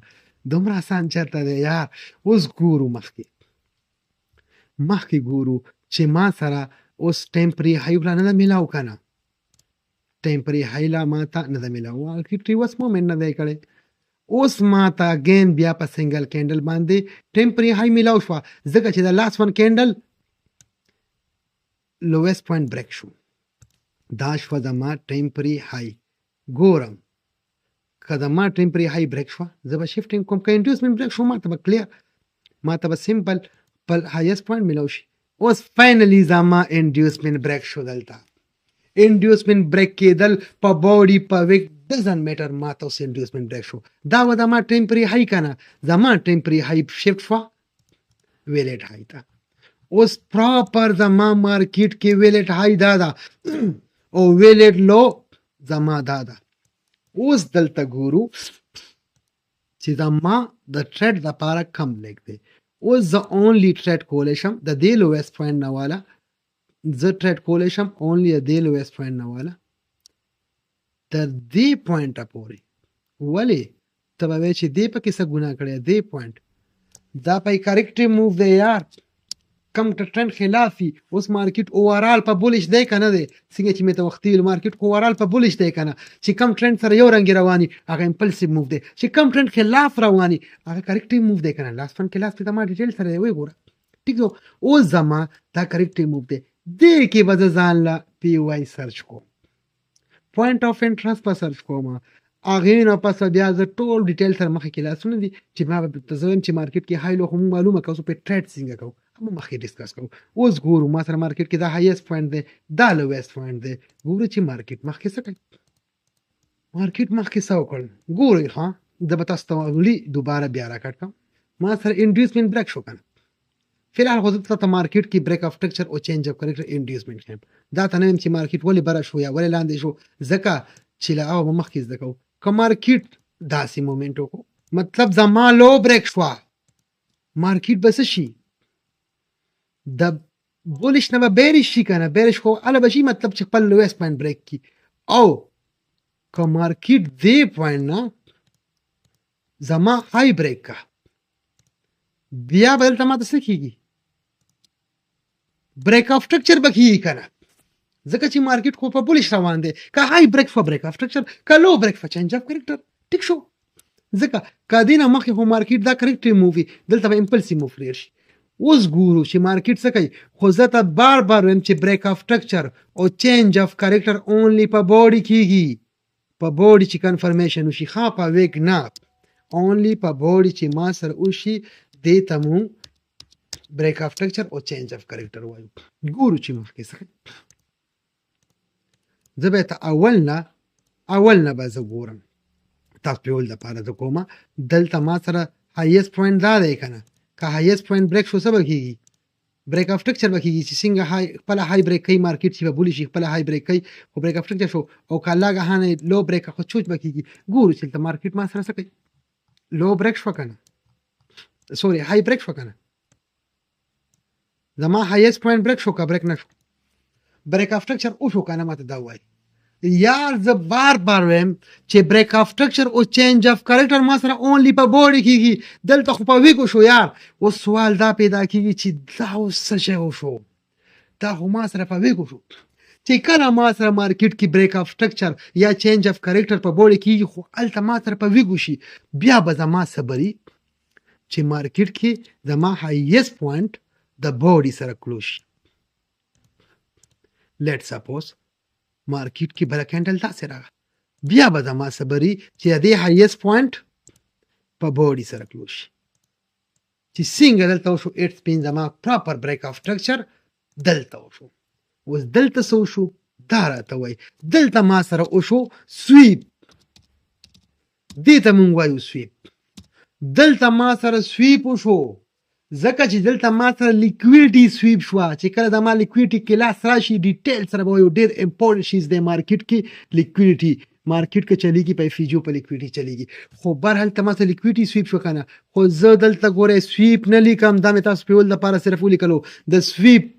دومره آسان چرته دی یار اوس ګورو مخکې ګورو چې ما سره اوس ټمپرری هاي ولا نه ده ملاو کنه ټمپرری هاي لا ما ته نه ده ملاو ریورس مومنټ نه دی کړی اوس ما ته اگین بیا په سنگل کینډل باندې ټمپرری هاي ملاو شوه ځکه چې د لاس ون کینډل لویس پوینټ بریک شو دا شوه زما ټمپرری هاي ګورم که زما ټمپرری هاي بریک شوه زه به شفټینګ کوم که انډیوسمنت بریک شو ما ته به کلیر ما ته به سمپل په هایست پوینټ ملاو شي اوس فاینلی زما انډیوسمنت بریک شو دلته انډیوسمنت بریک کېدل په باډي په ویک ډزنټ میټر ما ته اوس انډیوسمنت بریک شو دا به زما ټمپرری هاي کنه زما ټمپرری هاي شفت شوه ویلیټ هاي ته اوس پراپر زما مارکیټ کې ویلیټ هاي دا ده او ویلیټ لو زما دا ده اوس دلته ګورو چې زما د ټریډ لپاره کم لیک دی اوس زه اونلی ټریډ کولی شم د دې لویسټ پوینټ نه والا زه ټریډ کولی شم اونلی د دې لویسټ پوینټ نه والا تر دې پوینټه پورې ولې ته به وایې چې دې پکې څه ګناه کړی دې پوینټ دا په کریکټیو موو دی یار کم ټرند خلاف وي اوس مارکیټ اوورال په بولش دی که نه دی څنګه چې مې ته وختي ویل مارکیټ خو اوورال په بولش دی که نه چې کم ټرند سره یو رنګ رواني هغه امپلسیو موو دی چې کم ټرند خلاف رواني هغه کریکټیو موو دی که نه لاس ون خلاف کې زما ډیټیل سره دی وایي ګوره ټیک ده اوس زما دا کریکټیو موو دی دې کې به زه ځان له پی واي سرچ کوم پوینټ اف انټرست په سرچ کوم هغې نه پس بیا زه ټول ډیټیل سره مخکې کلاسونه دي چې ما به ته زه وایم چې مارکیټ کې هاي لو خو موږ معلومه کوو په ټریډ څنګه کوو هم مخکې ډسکس کوو اوس ګورو ما سره مارکیټ کې دا هایست پوینټ دی دا لویسټ پوینټ دی ګورو چې مارکیټ مخکې څه کوي مارکیټ مخکې څه وکړ ګورئ ها زه به تاسو ته ولي دوباره بیا راکټ کړم ما سره انډیوسمنټ بریک شو کنه فی الحال خو زه ته مارکیټ کې بریک اف ټرکچر او چینج اف کریکټر انډیوسمنټ ښیم دا ته نه وایم چې مارکیټ ولې بره شو یا ولې لاندې شو ځکه چې له هغه به مخکې زده کوو که مارکیټ داسې مومنټ وکړو مطلب زما لو بریک شوه مارکیټ به څه شي د بولش نه به بیرش شي کنه بیرش خو اله به شي مطلب چې خپل لویست پوینټ بریک کی او که مارکیټ دې پوینټ نه زما های بریک کا بیا به دلته ماته څه کېږي بریک اف ټرکچر به کېږي که نه ځکه چې مارکیټ خو په بولش روان دی که های بریک شوه بریک اف ټرکچر که لو بریک شوه چینج اف کرکټر ټیک شو ځکه که دې نه مخکې خو مارکیټ دا کرکټر موو وي دلته به امپلسیو موو ډېر شي اوس ګورو چې مارکیټ څه کوي خو زه ته بار بار وایم چې بریک اف ټرکچر او چینج اف کرکټر اونلی په باډي کېږي په باډي چې کنفرمیشن وشي ښه په ویک نه اونلی په باډي چې ما سره وشي دې ته مو بریک اف ټرکچر او چینج اف کرکټر وایو ګورو چې مخکې څه زه به ته اول نه به زه ګورم تاسو په ول دپاره زه کومه دلته ما سره هایست پوینټ دا دی که نه که هایست پوینټ بریک شو څه به کېږي بریک اف ټرکچر به کېږي چې څنګه خپله های بریک کوي مارکیټ چې به بولي شي خپله های بریک کوي خو بریک اف ټرکچر شو او که لاګهانه لو بریک خو چوچ به کېږي ګورو چې دلته مارکیټ ما سره څه کوي لو بریک شوه که نه سوري های بریک شوه که نه زما هایست پوینټ بریک شو که بریک نه شو بریک اف ټرکچر وشو که نه ماته دا ووایي یار زه بار بار وایم چې بریک اف ټرکچر او چینج اف کرکټر ما سره اونلی په باډي کېږي دلته خو په ویګو شو یار اوس سوال دا پیدا کېږي چې دا اوس څه شی وشو دا خو ما سره په ویګو شو چې کله ما سره مارکیټ کې بریک اف ټرکچر یا چینج اف کرکټر په باډي کېږي خو هلته ما سره په ویګو شي بیا به زما صبري چې مارکیټ کې زما هایست پوینټ د باډي سره کلوز شي لیټ سپوز مارکیټ کې بل کینډل داسې راغی بیا به زما صبري چې د دې هایست پوینټ په باډي سره کلوز شي چې څنګه دلته وشو اټس بین زما پراپر بریک اف ټرکچر دلته وشو اوس دلته څه وشو دا راته وایي دلته ما سره وشو سویپ دې ته مونږ وایو سویپ دلته ما سره سویپ وشو ځکه چې دلته ما سره لیکویډیټي سویپ شوه چې کله د ما لیکویډیټي کلاس راشي ډیټیل سره به وایو ډېر امپورټنټ شیز دی مارکیټ کې لیکویډیټي مارکیټ کې چلیږي په فیجو په لیکویډیټي چلیږي خو بهرحال ته ما سره لیکویډیټي سویپ شو که نه خو زه دلته ګورئ سویپ نه لیکم دا مې تاسو په ول دپاره صرف ولیکلو د سویپ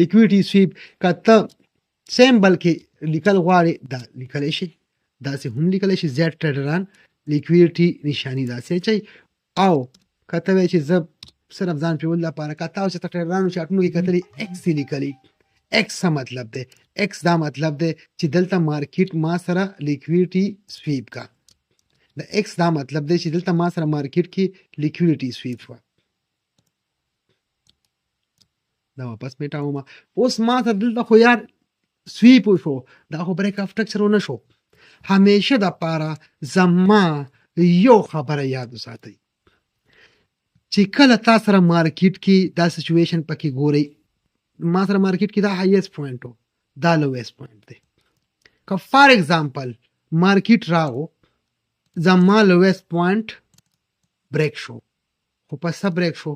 لیکویډیټي سویپ که ته سیمبل کې لیکل غواړې دا لیکلی شي داسې هم لیکلی شي زیډ ټریډران لیکویډیټي نشاني داسې اچئ او که ته وایې چې زه صرف ځان پیول لپاره که تاسو ته ټریډرانو چاټونو کې کتلي ایکس یې لیکلي ایکس څه مطلب دی ایکس دا مطلب دی چې دلته مارکیټ ما سره لیکویډیټي سویپ کا د ایکس دا مطلب دی چې دلته ما سره مارکیټ کې لیکویډیټي سویپ شوه دا واپس میټاوم اوس ما سره دلته خو یار سویپ وشو دا خو بریک اف ټرکچر ونه شو همیشه دپاره زما یو خبره یاد وساتئ چې کله تا سره مارکیټ کې دا سچویشن پکې ګورئ ما سره مارکیټ کې دا هایست پوینټ و دا لویست پوینټ دی که فار ایگزامپل مارکیټ راغو زما لویست پوینټ بریک شو خو په څه بریک شو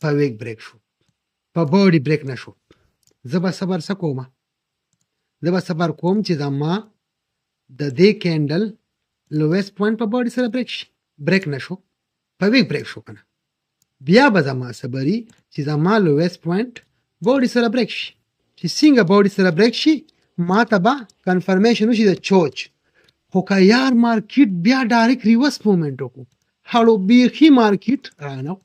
په ویک بریک شو په باډي بریک نه شو زه به صبر څه کومه زه به صبر کوم چې زما د دې کینډل لویست پوینټ په باډي سره بریک شي بریک نه شو په ویک بریک شو کنه بیا به زما صبري چې زما لویست پوینټ باډي سره بریک شي چې څنګه باډي سره بریک شي ما ته به کنفرمیشن وشي د چوچ خو که یار مارکیټ بیا ډایرکټ ریورس مومنټ وکړو هړو بیخي مارکیټ رانه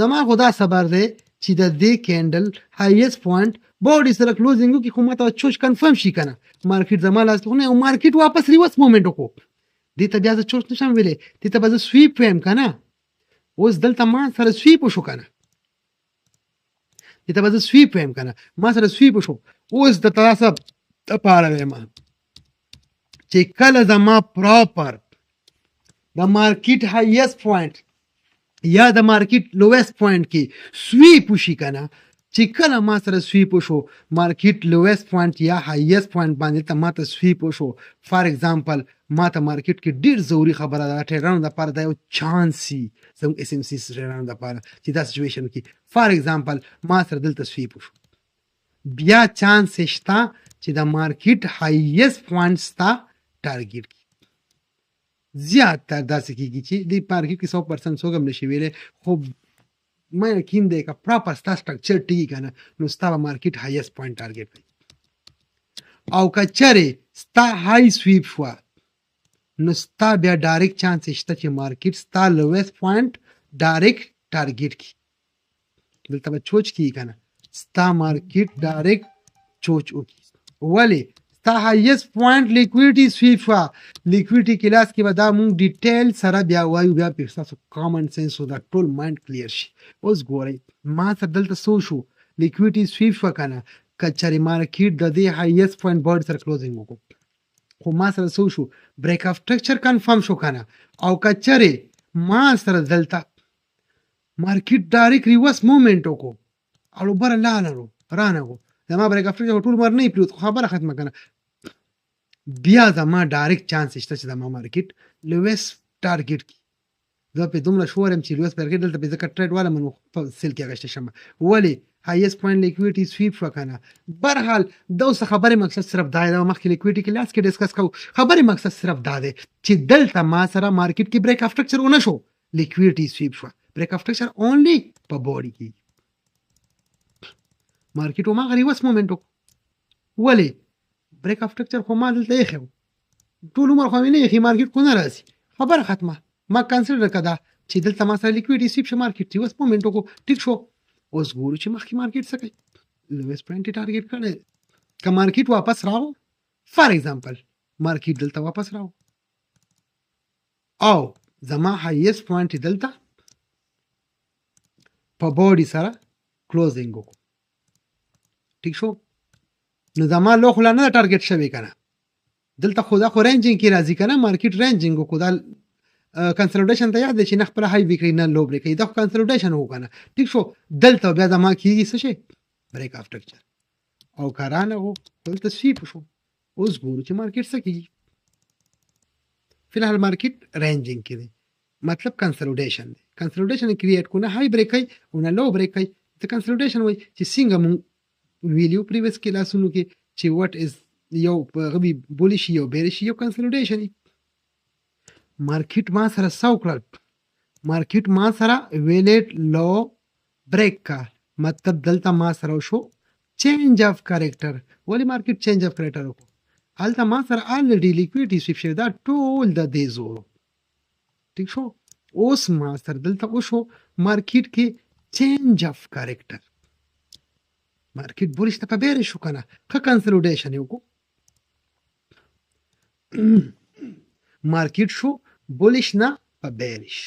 زما خو دا صبر دی چې د دې کینډل هایست پوینټ باډي سره کلوزینګ وکړي خو ما ته چوچ کنفرم شي کنه مارکیټ زما لاس کې نه او مارکیټ واپس ریورس مومنټ وکړو دې ته بیا زه چوچ نشم ویلی دې ته به زه سویپ ویم که نه اوس دلته ما سره سویپ وشو که نه دې ته به زه سویپ ویم که نه ما سره سویپ وشو اوس د تاسو دپاره ویم چې کله زما پراپر د مارکیټ هایست پوینټ یا د مارکیټ لویست پوینټ کې سویپ وشي که نه چې کله ما سره سویپ وشو مارکیټ لویست پوینټ یا هایست پوینټ باندې ته ماته سویپ وشو فار ایگزامپل ماته مارکیټ کې ډیر ضروري خبره ده ټریډرانو لپاره دا یو چانس سي زموږ اس ام سي ټریډرانو لپاره چې دا سچویشن کې فار ایگزامپل ما سره دلته سویپ وشو بیا چانس شته چې د مارکیټ هایست پوینټ ستا ټارګټ کی زیات تر داسې کیږي چې د مارکیټ کې 100% څوک هم نشي ویلی خو ما یقین دی که پراپر ستا سټرکچر ټیک کنه نو ستا به مارکیټ هایست پوینټ ټارګټ کوي او که چرې ستا های سویپ شوه نو ستا بیا ډایرکټ چانس شته چې مارکیټ ستا لویست پوینټ ډایرکټ ټارګټ کی دلته به چوچ کی کنه ستا مارکیټ ډایرکټ چوچ وکي ولې ستا هایست پوینټ لیکویډیټي سویپ شوه لیکویډیټي کلاس کې به دا مونږ ډیټیل سره بیا وایو بیا پې ستاسو کامن سنس او دا ټول مایند کلیر شي اوس ګورئ ما سره دلته څه شو لیکویډیټي سویپ شوه که نه که چېرې مارکیټ د دې هایست پوینټ بورډ سره کلوزینګ وکړو خو ما سره څه شو بریک اف سټرکچر کنفرم شو که نه او که چېرې ما سره دلته مارکیټ ډایرکټ ریورس مومنټ وکړو اړو بره لاړو رانغو زما بریک اف سټرکچر ټول مر نه پریوت خبره ختمه که نه بیا زما ډایرکټ چانس شته چې زما مارکیټ لویست ټارګټ کی زه په دومره شور یم چې لویست ټارګټ دلته په ځکه ټریډ والا من په سیل کې اغشته شم ولې هایست پوینټ لیکویډیټي سویپ شو کنه برحال دا اوس خبرې مقصد صرف دا دی مخکې لیکویډیټي کې لاس کې ډسکس کوو خبرې مقصد صرف دا دی چې دلته ما سره مارکیټ کې بریک اف سټرکچر ونه شو لیکویډیټي سویپ شو بریک اف سټرکچر اونلی په بوډي کې مارکیټ ما غریوس مومنټ ولې بریک اف سټرکچر خو ما دلته یې خو ټول عمر خو مې نه یې مارکیټ کو نه راځي خبره ختمه ما کنسیډر کړه چې دلته ما سره لیکویډیټي سویپ شو مارکیټ ریورس مومنټ وکړو ټیک شو اوس ګورو چې مخکې مارکیټ څه کوي لویست پوینټ ټارګټ کړی که مارکیټ واپس راو فار ایگزامپل مارکیټ دلته واپس راو او زما هایست پوینټ دلته په بوډي سره کلوزینګ وکړو ټیک شو نو زما لو خو لا نه ټارګټ شوی کنه دلته خو دا خو رینجینګ کې راځي کنه مارکیټ رینجینګ وکړو دا کنسولټیشن ته یاد دی چې نه خپله های وکړي نه لو بریک کوي دا خو کنسولټیشن وکړو کنه ټیک شو دلته بیا زما کېږي څه شی بریک اف سټرکچر او که رانغو دلته سویپ شو اوس ګورو چې مارکیټ څه کېږي فی الحال مارکیټ رینجینګ کې دی مطلب کنسولټیشن دی کنسولټیشن کریټ کو نه های بریک کوي او نه لو بریک کوي د کنسولټیشن وایي چې څنګه مونږ ویلیو پریویس کلاسونو کې چې واټ از یو غوي بولیش یو بیرش یو کنسولټیشن مارکیټ ما سره سو کړل مارکیټ ما سره ویلیټ لو بریک کا مطلب دلته ما سره شو چینج اف کریکټر ولی مارکیټ چینج اف کریکټر وکړو هلته ما سره الریډي لیکویډیټي سویپ شوی دا ټول د دې زورو ټیک شو اوس ما سره دلته وشو مارکیټ کې چینج اف کریکټر مارکیټ بولش ته په بیرش شو کنه ښه کنسولټیشن یې وکړو مارکیټ شو بولش نه په بیرش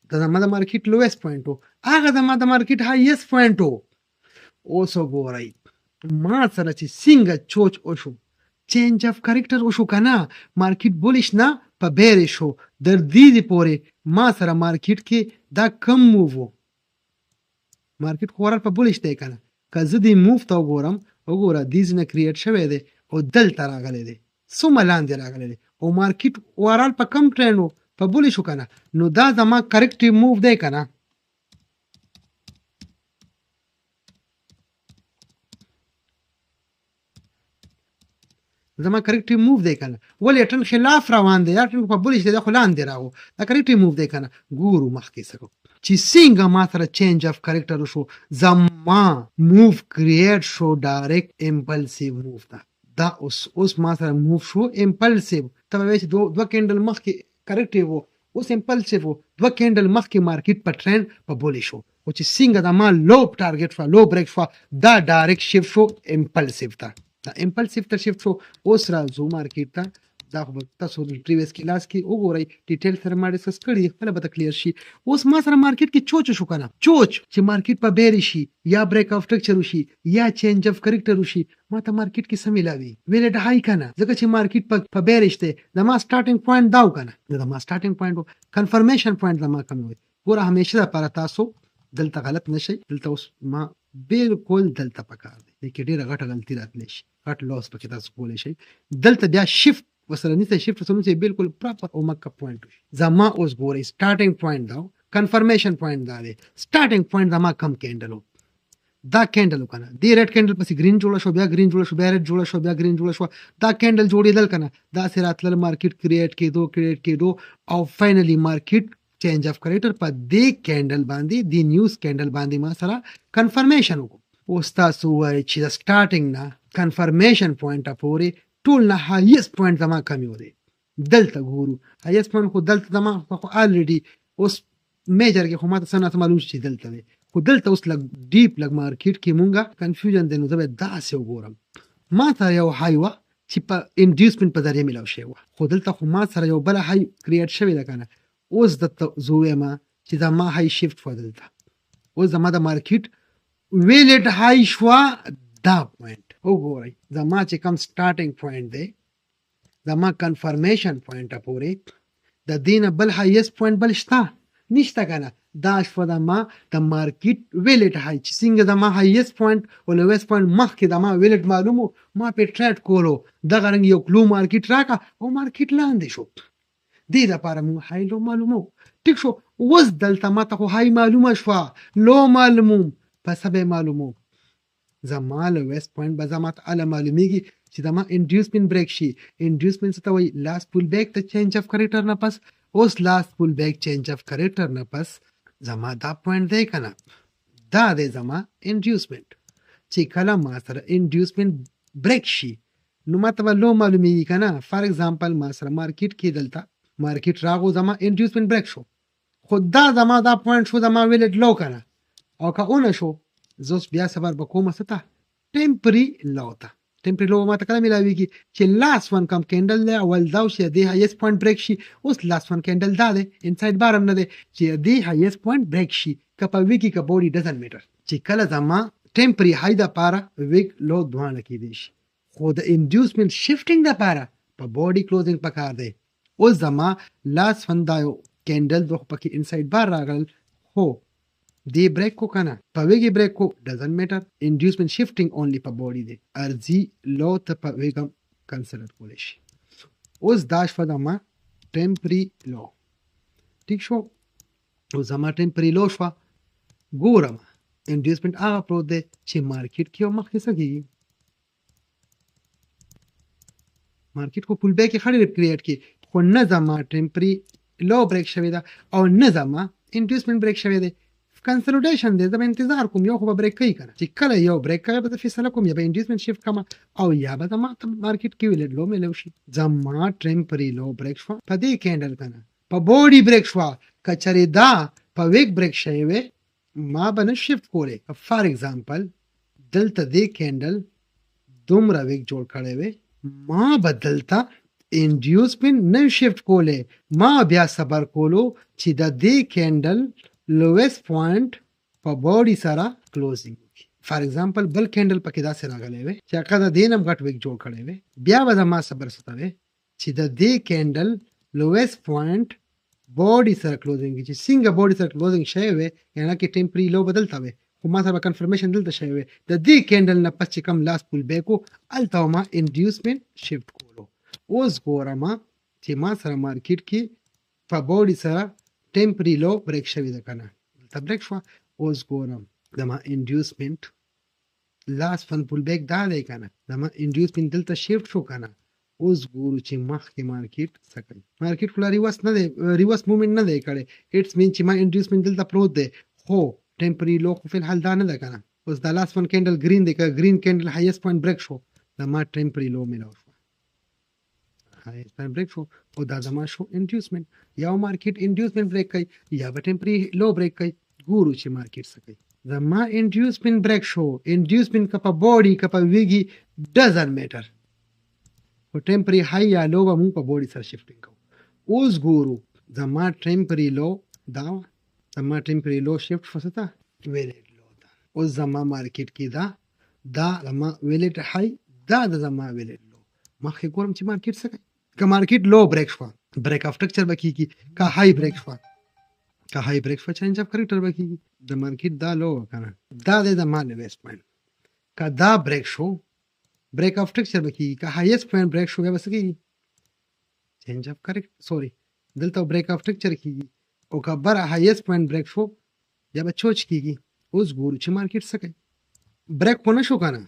دا زما د مارکیټ لویست پوینټ و هغه زما د مارکیټ هایست پوینټ و اوس وګورئ ما سره چې څنګه چوچ وشو چینج اف کریکټر وشو کنه مارکیټ بولش نه په بیرش شو در دې پورې ما سره مارکیټ کې دا کم موو و مارکیټ خورل په بولش دی کنه که زه دې موف ته وګورم وګوره دیز نه کریټ شوی دی او دلته راغلی دی څومره لاندې راغلی دی او مارکیټ اوورال په کم ټرینډ و په بولې شو که نه نو دا زما کریکټیو موف دی که نه زما کریکټیو موف دی که نه ولې ټن خلاف روان دی یا ټن په بولې دی دا خو لاندې راغو دا کریکټیو موف دی که نه ګورو مخکې څه کوو چې څنګه ما سره چینج اف کریکټر وشو زما موف کریټ شو ډایرکټ امپلسیو موف دا اوس ما سره موف شو امپلسیو ته به وایي چې دوه کینډل مخکې کریکټیو و اوس امپلسیو و دوه کینډل مخکې مارکیټ په ټرینډ په بولې شو او چې څنګه د ما لو ټارګټ شوه لو بریک شوه دا ډایرکټ شیفت شو امپلسیو ته دا امپلسیو ته شیفت شو اوس راځو مارکیټ ته دا خو تاسو د پریویس کلاس کې وګورئ ډیټیل سره ما ډسکس کړي خپله به ته کلیر شي اوس ما سره مارکیټ کې چوچ شو که نه چوچ چې مارکیټ په بیرې شي یا بریک اف سټرکچر وشي یا چینج اف کریکټر وشي ما ته مارکیټ کې څه میلاوي ویلیډ های که نه ځکه چې مارکیټ په بیرش دی زما سټارټینګ پوینټ دا و که نه زما سټارټینګ پوینټ و کنفرمیشن پوینټ زما کم وي ګوره همیشه دپاره تاسو دلته غلط نشئ دلته اوس ما بالکل دلته پکار دی کې ډیره غټه غلطي راتلی شي غټ لوس پکې تاسو کولی شئ دلته بیا شیفت وسره نیسئ شیفت وسره نیسئ بالکل پراپر او مکه پوینټ وشي زما اوس ګورئ سټارټینګ پوینټ دا کنفرمیشن پوینټ دا دی سټارټینګ پوینټ زما کم کینډل و دا کینډل وکنه دی ریډ کینډل پسې گرین جوړه شو بیا گرین جوړه شو بیا ریډ جوړه شو بیا گرین جوړه شو دا کینډل جوړېدل کنه دا سې راتلل مارکیټ کریټ کېدو او فائنلی مارکیټ چینج اف کریکټر په دې کینډل باندې دی نیوز کینډل باندې ما سره کنفرمیشن وکړو اوس تاسو وایئ چې د سټارټینګ نه کنفرمیشن پوینټ پورې ټول نه هایست پوینټ زما کمی و دی دلته ګورو هایست پوینټ خو دلته زما خو الریډي اوس میجر کې خو ماته څه نه معلوم شي دلته دی خو دلته اوس لږ ډیپ لږ مارکیټ کې مونږه کنفیوژن دی نو زه به داسې وګورم ما ته یو های وه چې په انډیوسمنټ په ذریعه میلاو شوی وه خو دلته خو ما سره یو بله های کریټ شوې ده که نه اوس درته زه ووایم چې زما های شیفټ شوه دلته اوس زما د مارکیټ ویلیډ های شوه دا پوینټ وګورئ زما چې کوم سټارټینګ پوینټ دی زما کنفرمیشن پوینټه پورې د دې نه بل هایست پوینټ بل شته نشته که نه دا شوه زما د مارکیټ ویلیډ های چې څنګه زما هایست پوینټ او لویست پوینټ مخکې زما ویلیډ معلوم و ما پې ټریډ کولو دغه رنګ یو کلو مارکیټ راکړه او مارکیټ لاندې شو دې دپاره موږ های لو معلومو ټیک شو اوس دلته ماته خو های معلومه شوه لو معلوموم په څه به معلوموم زما لویست پوینټ به زما ته هله معلومیږي چې زما انډیوسمنټ بریک شي انډیوسمنټ څه ته وایي لاست پول بیک د چینج اف کریکټر نه پس اوس لاست پول بیک چینج اف کریکټر نه پس زما دا پوینټ دی که نه دا دی زما انډیوسمنټ چې کله ما سره انډیوسمنټ بریک شي نو ما ته به لو معلومیږي که نه فار اگزامپل ما سره مارکیټ کې دلته مارکیټ راغو زما انډیوسمنټ بریک شو خو دا زما دا پوینټ شو زما ویلیډ لو که نه او که اونه شو زه اوس بیا صبر به کومه څه ته ټمپري لو ته ټمپري لو ما ته کله میلاویږي چې لاست ون کم کینډل دی اول دا چې د دې هایست پوینټ بریک شي اوس لاست ون کینډل دا دی انساید بار هم نه دی چې د دې هایست پوینټ بریک شي که په ویګي که بوډي ډزنټ میټر چې کله زما ټمپري های دپاره ویګ لو دواړه کیدی شي خو د انډیوسمنټ شفټینګ دپاره په بوډي کلوزینګ پکار دی اوس زما لاست ون دا یو کینډل دوه پکې انساید بار راغلل خو دی بریک کو کنه په ویګي بریک کو ډزنټ میټر انډیوسمنټ شفټینګ اونلی په بوډي دی ارزي لو ته په ویګم کنسیډر کولی شي اوس دا شوه زما ټمپري لو ټیک شو او زما ټمپري لو شوه ګورم انډیوسمنټ هغه پروت دی چې مارکیټ کې او مخکې څه کېږي مارکیټ خو پول بیک یې خړې کریټ کې خو نه زما ټمپري لو بریک شوی ده او نه زما انډیوسمنټ بریک شوی دی کنسولیډیشن دی زه به انتظار کوم یو خو به بریک کوي که نه چې کله یو بریک کوي به زه فیصله کوم یا به انډیوسمنټ شفټ کړم او یا به زما ته مارکیټ کې ویلیډ لو میلو شي زما ټمپري لو بریک شوه په دې کینډل که نه په بوډي بریک شوه که چېرې دا په ویک بریک شوی وی ما به نه شفټ کولی فار ایگزامپل دلته دې کینډل دومره ویک جوړ کړی وی ما به دلته انډیوسمنټ نه شفټ کولی ما بیا صبر کولو چې د دې کینډل لویست پوینټ په بوډي سره کلوزینګ وکړي فار ایگزامپل بل کینډل پکې داسې راغلی وی چې هغه د دې نه هم غټ ویک جوړ کړی وی بیا به زما صبر څه ته وی چې د دې کینډل لویست پوینټ بوډي سره کلوزینګ چې څنګه بوډي سره کلوزینګ شوی وی یعنې کې ټمپري لو بدلته وی خو ما سره به کنفرمیشن دلته شوی وی د دې کینډل نه پس چې کوم لاست پول بیک و هلته ما انډیوسمنټ شفټ کولو اوس ګورم چې ما سره مارکیټ کې په بوډي سره ټمپري لو بریک شوی ده که نه دلته بریک شوه اوس ګورم زما انډیوسمنټ لاست ون پول بیک دا دی که نه زما انډیوسمنټ دلته شفټ شو که نه اوس ګورو چې مخکې مارکیټ څه کوي مارکیټ خو لا ریورس نه دی ریورس مومنټ نه دی کړی اټس مین چې ما انډیوسمنټ دلته پروت دی خو ټمپري لو خو فلحال دا نه ده که نه اوس دا لاست ون کینډل گرین دی که گرین کینډل هایست پوینټ بریک شو زما ټمپري لو میلاو شو هایست پوینټ بریک شو او دا زما شو انډیوسمنټ یا مارکیټ انډیوسمنټ بریک کوي یا به ټمپري لو بریک کوي ګورو چې مارکیټ څه کوي زما انډیوسمنټ بریک شو انډیوسمنټ که په بوډي که په ویګي ډزنټ میټر خو ټمپري های یا لو به مونږ په بوډي سره شفټینګ کوو اوس ګورو زما ټمپري لو دا زما ټمپري لو شفټ شو څه ته ویلیډ لو ته اوس زما مارکیټ کې دا زما ویلیډ های دا د زما ویلیډ لو مخکې ګورم چې مارکیټ څه کوي که مارکیټ لو بریک شوه بریک اف ټرکچر به کېږي که های بریک شوه که های بریک شو چینج اف کریکټر به کېږي د مارکیټ دا لو که نه دا دی د ما لویسټ پوینټ که دا بریک شو break of structure به کېږي که highest point break شو بیا به څه کېږي change of correct sorry دلته break of structure کېږي او که بره highest point break شو بیا به چوچ کېږي اوس ګورو چې مارکیټ څه کوي break خو نه شو که نه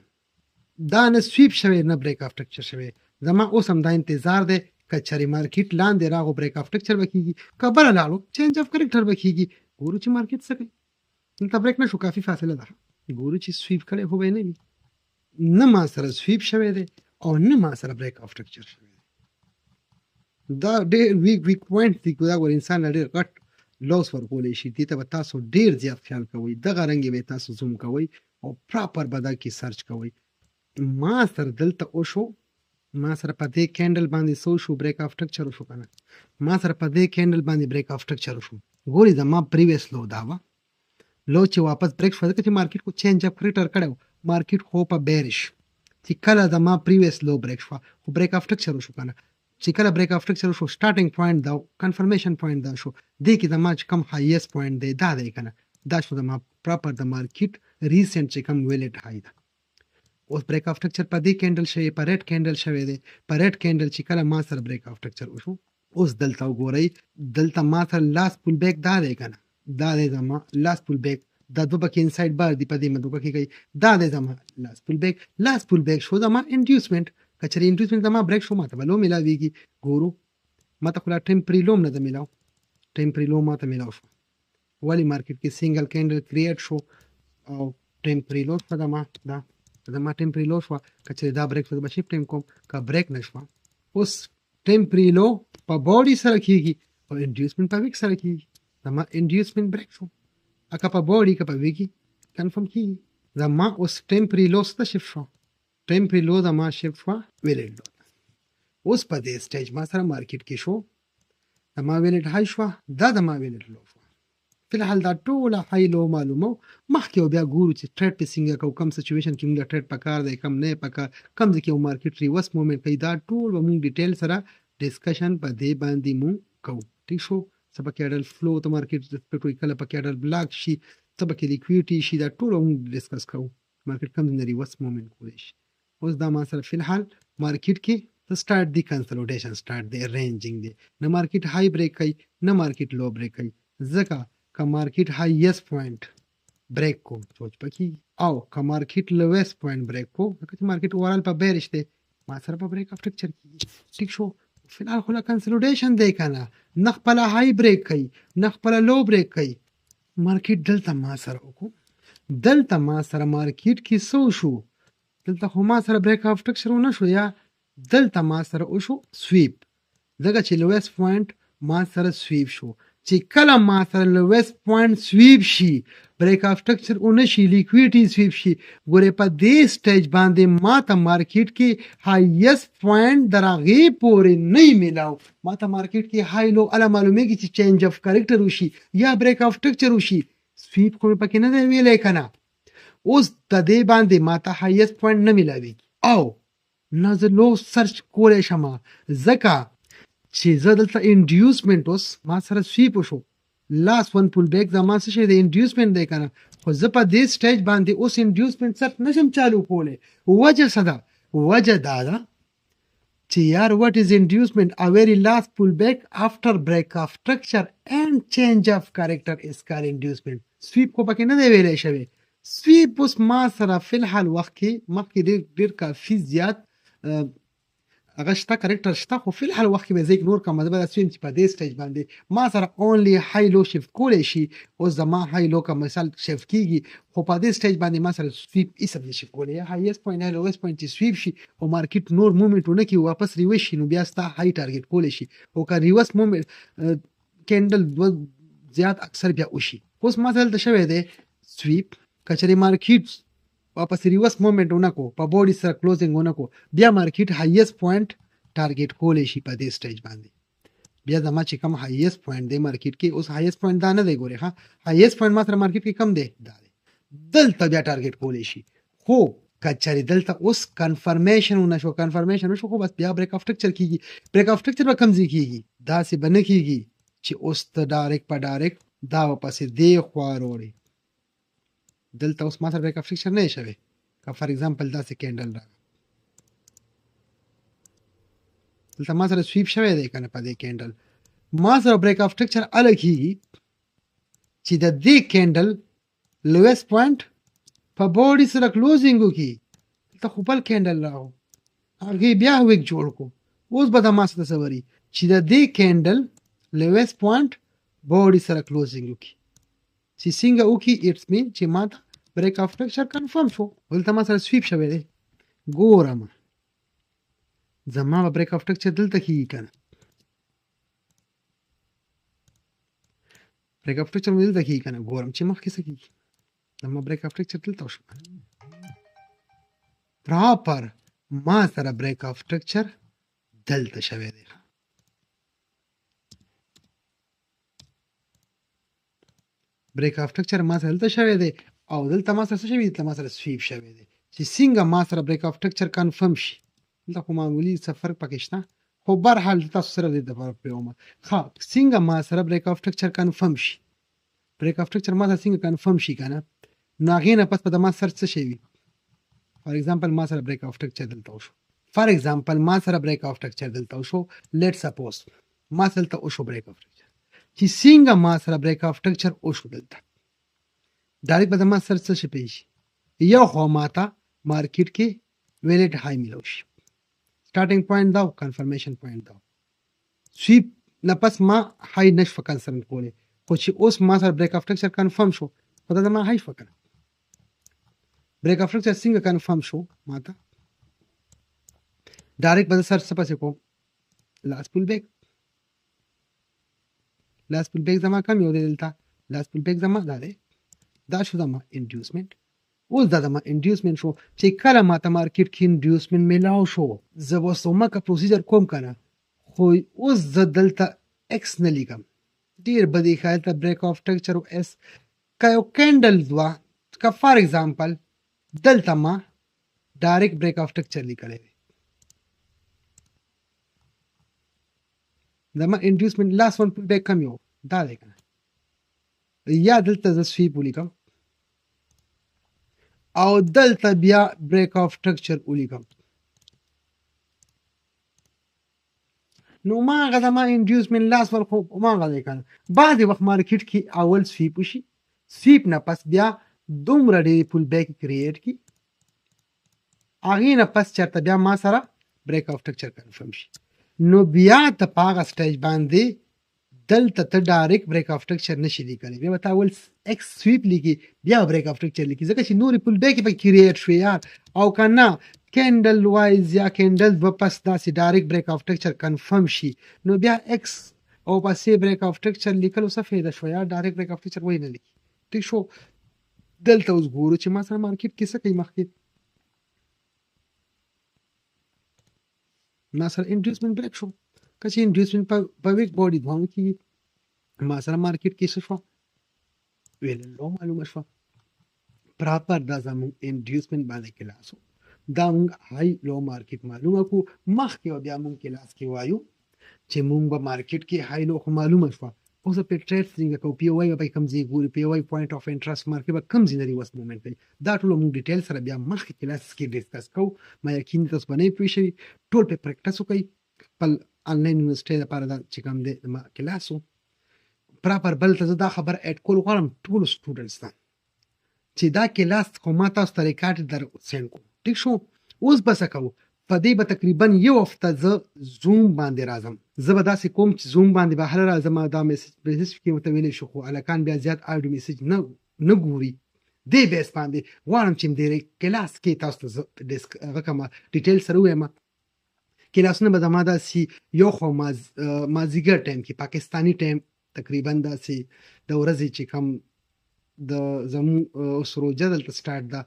دا نه سویپ شوی نه break of structure شوی زما اوس هم دا انتظار دی که چېرې مارکیټ لاندې راغو break of structure به کېږي که بره لاړو change of character به کېږي ګورو چې مارکیټ څه کوي دلته break نه شو کافي فاصله ده ګورو چې سویپ کړی خو به نه وي نه ما سره سویپ شوی دی او نه ما سره بریک اف سټرکچر شوی دی دا ډېر ویک پوینټ دی دا ور انسان ډېر غټ لوس ورکولی شي دې ته به تاسو ډېر زیات خیال کوئ دغه رنګې به تاسو زوم کوئ او پراپر به دا کې سرچ کوئ ما سره دلته وشو ما سره په دې کینډل باندې څه وشو بریک اف سټرکچر وشو که نه ما سره په دې کینډل باندې بریک اف سټرکچر وشو ګورئ زما پریویس لو دا وه لو چې واپس بریک شو ځکه چې مارکیټ کو چینج اف کریکټر کړی مارکیټ خو په بیرش چې کله زما پریویس لو بریک شو خو بریک اف سټرکچر وشو که نه چې کله بریک اف سټرکچر وشو سټارټینګ پوینټ دا کنفرمیشن پوینټ دا شو دې کې زما چې کم هایست پوینټ دی دا دی که نه دا شو زما پراپر د مارکیټ ریسنټ چې کم ویلیډ های ده اوس بریک اف سټرکچر په دې کینډل شوی په ریډ کینډل شوی دی په ریډ کینډل چې کله ما سره بریک اف سټرکچر وشو اوس دلته وګورئ دلته ما سره لاس پول بیک دا دی که نه دا دی زما لاس پول بیک دا دو پکې انساید بار دی په دې مدوګه کې کوي دا دی زما لاس پول بیک شو زما انډیوسمنټ که چېرې انډیوسمنټ زما بریک شو ماته به لو میلاویږي ګورو ماته خو لا ټیمپري لوم نه ده میلاو ټیمپري لو ماته میلاو شو ولې مارکیټ کې سنګل کینډل کریټ شو او ټیمپري لو شوه زما ټیمپري لو شوه که چېرې دا بریک شو زه به شفټینګ کوم که بریک نه شوه اوس ټیمپري لو په باډي سره کېږي او انډیوسمنټ په ویک سره کېږي زما انډیوسمنټ بریک شو که په باډي که په ویکي کنفرم کېږي زما اوس ټیمپري لو ته شفټ شو ټیمپري لو زما شفټ شوه ویلیډ لو اوس په دې سټیج ما سره مارکیټ کې شو زما ویلیډ های شوه دا زما ویلیډ لو شوه فلحال دا ټوله های لو معلومو مخکې بیا ګورو چې ټریډ په څنګه کوو کم سچویشن کې موږ ټریډ پکار دی کم نه پکار کم ځای کې مارکیټ ریورس مومنټ کوي دا ټول به موږ ډیټیل سره ډسکشن په دې باندې موږ کوو ټیک شو څه پکې اډل فلو ته مارکیټ ریسپیکټ وي کله پکې اډل بلاک شي څه پکې لیکویډیټي شي دا ټول موږ ډسکس کوو مارکیټ کم نه ریورس مومنټ کولی شي اوس دا ما سره فلحال مارکیټ کې سٹارټ دی کنسولټیشن سٹارټ دی رینجینګ دی نه مارکیټ های بریک کوي نه مارکیټ لو بریک کوي ځکه که مارکیټ هایست پوینټ بریک کو سوچ پکې او که مارکیټ لویست پوینټ بریک کو ځکه چې مارکیټ اوورال په بیرش دی ما سره په بریک اف سټرکچر کېږي ټیک شو فلحال خو لا کنسولټیشن دی که نه نه خپله های بریک کوي نه خپله لو بریک کوي مارکیټ دلته ما سره وکړو دلته ما سره مارکیټ کې څه شو دلته خو ما سره بریک اف سټرکچر ونه شو یا دلته ما سره وشو سویپ ځکه چې لویست پوینټ ما سره سویپ شو چې کله ما سره لویست پوینټ سویپ شي بریک اف سټرکچر ونه شي لیکویډیټي سویپ شي ګورې په دې سټیج باندې ما ته مارکیټ کې هایست پوینټ در هغې پورې نه میلاو ما ته مارکیټ کې های لو اله معلومیږي چې چینج اف کریکټر وشي یا بریک اف سټرکچر وشي سویپ خو مې پکې نه دی ویلی که نه اوس د دې باندې ما ته هایست پوینټ نه میلاویږي او نه زه لو سرچ کولی شم ځکه چې زه دلته انډیوسمنټ اوس ما سره سویپ وشو لاس ون پول بیک زما څه شی دی انډیوسمنټ دی که نه خو زه په دې سټیج باندې اوس انډیوسمنټ سرچ نشم چالو کولی وجه څه ده وجه دا ده چې یار وټ از انډیوسمنټ ا ویری لاس پول بیک آفټر بریک اف سټرکچر اینډ چینج اف کریکټر از کال انډیوسمنټ سویپ خو پکې نه دی ویلی شوی سویپ اوس ما سره فلحال وخت کې مخکې ډېر کافي زیات هغه شته کریکټر شته خو فلحال وخت کې به زه اګنور کړم زه به داسې ویم چې په دې سټیج باندې ما سره اونلی های لو شفټ کولی شي اوس زما های لو که مثال شفټ کېږي خو په دې سټیج باندې ما سره سویپ هېڅ هم نشي کولی یا هایست پوینټ یا لویست پوینټ چې سویپ شي او مارکیټ نور مومنټ ونه کړي واپس ریورس شي نو بیا ستا های ټارګېټ کولی شي او که ریورس مومنټ کینډل زیات اکثر بیا وشي اوس ما سره دلته شوی دی سویپ که چېرې مارکیټ واپس ریورس مومنټ ونه کو په باډي سره کلوزینګ ونه کو بیا مارکیټ هایست پوینټ ټارګېټ کولی شي په دې سټیج باندې بیا زما چې کم هایست پوینټ دی مارکیټ کې اوس هایست پوینټ دا نه دی ګورې ښه هایست پوینټ ما سره مارکیټ کې کم دی دا دی دلته بیا ټارګېټ کولی شي خو که چېرې دلته اوس کنفرمیشن ونه شو کنفرمیشن وشو خو بس بیا بریک اف سټرکچر کېږي بریک اف سټرکچر به کوم ځای کېږي داسې به نه کېږي چې اوس ته ډایرکټ په ډایرکټ دا ورپسې دې خوا وروړي. دلته اوس ما سره break of structure نه شوی. که فار ایگزامپل داسې کینډل راغی دلته ما سره سویپ شوی دی که نه په دې کینډل ما سره break of structure هله کېږي چې د دې کینډل لویسټ پوینټ په بوډي سره کلوزینګ وکړي. دلته خو بل کینډل راغو هغې بیا ویک جوړ کړو. اوس به د ما سره څه وري چې د دې کینډل لویسټ پوینټ بوډي سره کلوزینګ وکړي چې څنګه وکړي اټس مین چې ما ته break of structure کنفرم شو. دلته ما سره سویپ شوی دی ګورم زما به break of structure دلته کېږي که نه break of structure مې دلته کېږي که نه ګورم چې مخکې څه کېږي. زما break of structure دلته وشو پراپر ما سره break of structure دلته شوی دی. break of structure ما سره دلته شوی دی او دلته ما سره څه شوي دلته ما سره سویپ شوی دی چې څنګه ما سره break of structure کنفرم شي. دلته خو معمولي څه فرق پکې شته خو برحال تاسو سره دې دپاره پرېومه ښه څنګه ما سره break of structure کنفرم شي. break of structure ما سره څنګه کنفرم شي که نه نو هغې نه پس به د ما سره څه شی وي. فار ایگزامپل ما سره break of structure دلته وشو فار ایگزامپل ما سره break of structure دلته وشو لیټ سپوز ما سره دلته وشو break of structure چې څنګه ما سره break of structure وشو دلته ډایرکټ به د ما سره څه شي پیښ یو خو ما ته مارکیټ کې ویلیډ های میلو شي سټارټینګ پوینټ دا کنفرمیشن پوینټ دا سویپ نه پس ما های نشو کنسرن کولی خو چې اوس ما سره break of structure کنفرم شو خو دا ما های شو کنه break of structure څنګه کنفرم شو ما ته ډایرکټ به سر څه پسې کوم لاس پول بیک زما کم یو دی دلته لاس پول بیک زما دا دی دا شو زما انډیوسمنټ. اوس دا زما انډیوسمنټ شو چې کله ما ته مارکیټ کې انډیوسمنټ میلاو شو زه به سومکه پروسیجر کوم که نه خو اوس زه دلته ایکس نه لیکم ډېر به دې ښایي دلته break of structure او ایس که یو کینډل دوه که فار ایگزامپل دلته ما ډایرکټ break of structure لیکلی دی زما انډیوسمنټ لاس ون پول بیک کم یو دا دی که نه یا دلته زه سویپ ولیکم او دلته بیا break of structure ولیکم نو ماغه زما انډیوسمنټ لاس ول خو ماغه دی که نه بعضې وخت مارکیټ کې اول سویپ وشي سویپ نه پس بیا دومره ډېرې پول بیک کریټ کړي هغې نه پس چېرته بیا ما سره break of structure کنفرم شي نو بیا ته په هغه سټیج باندې دلته ته ډایرکټ break of structure نشي لیکلی بیا به ته اول ایکس سویپ لیکي بیا break of structure لیکي ځکه چې نورې پول بیکې پکې کریټ شوې یار او که نه کینډل وایز یا کینډل دوه پس داسې ډایرکټ break of structure کنفرم شي نو بیا ایکس او پسې break of structure لیکلو څه فایده شوه یار ډایرکټ break of structure ولې نه لیکي. ټیک شو دلته اوس ګورو چې ما سره مارکیټ کې څه کوي مخکې ما سره انډیوسمنټ بریک شو که چې انډیوسمنټ په ویک باډي دوام کېږي ما سره مارکیټ کې څه شوه ویل لو معلومه شوه پراپر دا زموږ انډیوسمنټ باندې کلاس و دا مونږ های لو مارکیټ معلومه کړو مخکې بیا مونږ کلاس کې وایو چې مونږ به مارکیټ کې های لو خو معلومه شوه اوس په ټریډ څنګه کوو پی او آی به کوم ځای ګوري پی او آی پوینټ اف انټرست مارکیټ به کوم ځای نه ریورس موومنټ کوي دا ټول موږ ډیټیل سره بیا مخکې کلاس کې ډسکس کوو ما یقین تاسو باندې پوه شئ ټول په پریکټس وکړئ خپل انلاین یونیورسيټي لپاره دا چې کوم دی ما کلاسو پراپر بل ته دا خبر اډ کول غواړم ټول سټوډنټس ته چې دا کلاس خو ما تاسو ته ریکارډ در سند کوم ټیک شو اوس بس کوو په دې به تقریبا یو هفته زه زوم باندې راځم زه به داسې کوم چې زوم باندې بهر راځم دا میسج کې مته ویلې شو خو الکان بیا زیات آډیو میسج نه ګوري دې بیس باندې غواړم چې دې کلاس کې تاسو ته هغه کومه ډیټیل سره وایم کلاسونه به زما داسې یو خو مازدیګر ټایم کې پاکستانی ټایم تقریبا داسې د ورځې چې کم د زموږ اوس روژه دلته سټارټ ده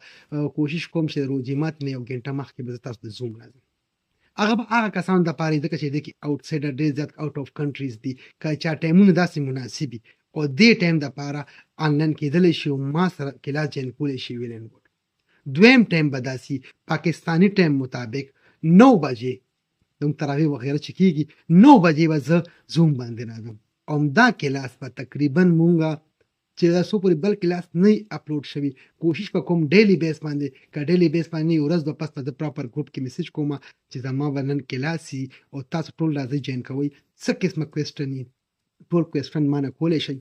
کوشش کوم چې روژې مات نه یو ګنټه مخکې به زه تاسو د زوم راځم هغه به هغه کسانو دپاره ځکه چې دی کې آوټسایډر ډېر زیات آوټ آف کنټریز دي که چا ټایمونه داسې مناسب وي او دې ټایم دپاره آنلاین کېدلی شي او ما سره کلاس جوین کولی شي ویل اینډ ګوډ دویم ټایم به داسې پاکستاني ټایم مطابق 9 بجې د تراویح وغیره چې کېږي 9 بجې به زه زوم باندې راځم عمدا کلاس به تقریبا مونږه چې دا څو پورې بل کلاس نه اپلوډ شوی کوشش به کوم ډیلی بیس باندې که ډیلی بیس باندې یو ورځ به پس په پراپر ګروپ کې میسج کوم چې زما به نن کلاس وي او تاسو ټول راځئ جوین کوئ څه قسمه کوېسټن وي ټول کوېسټن مانه کولی شئ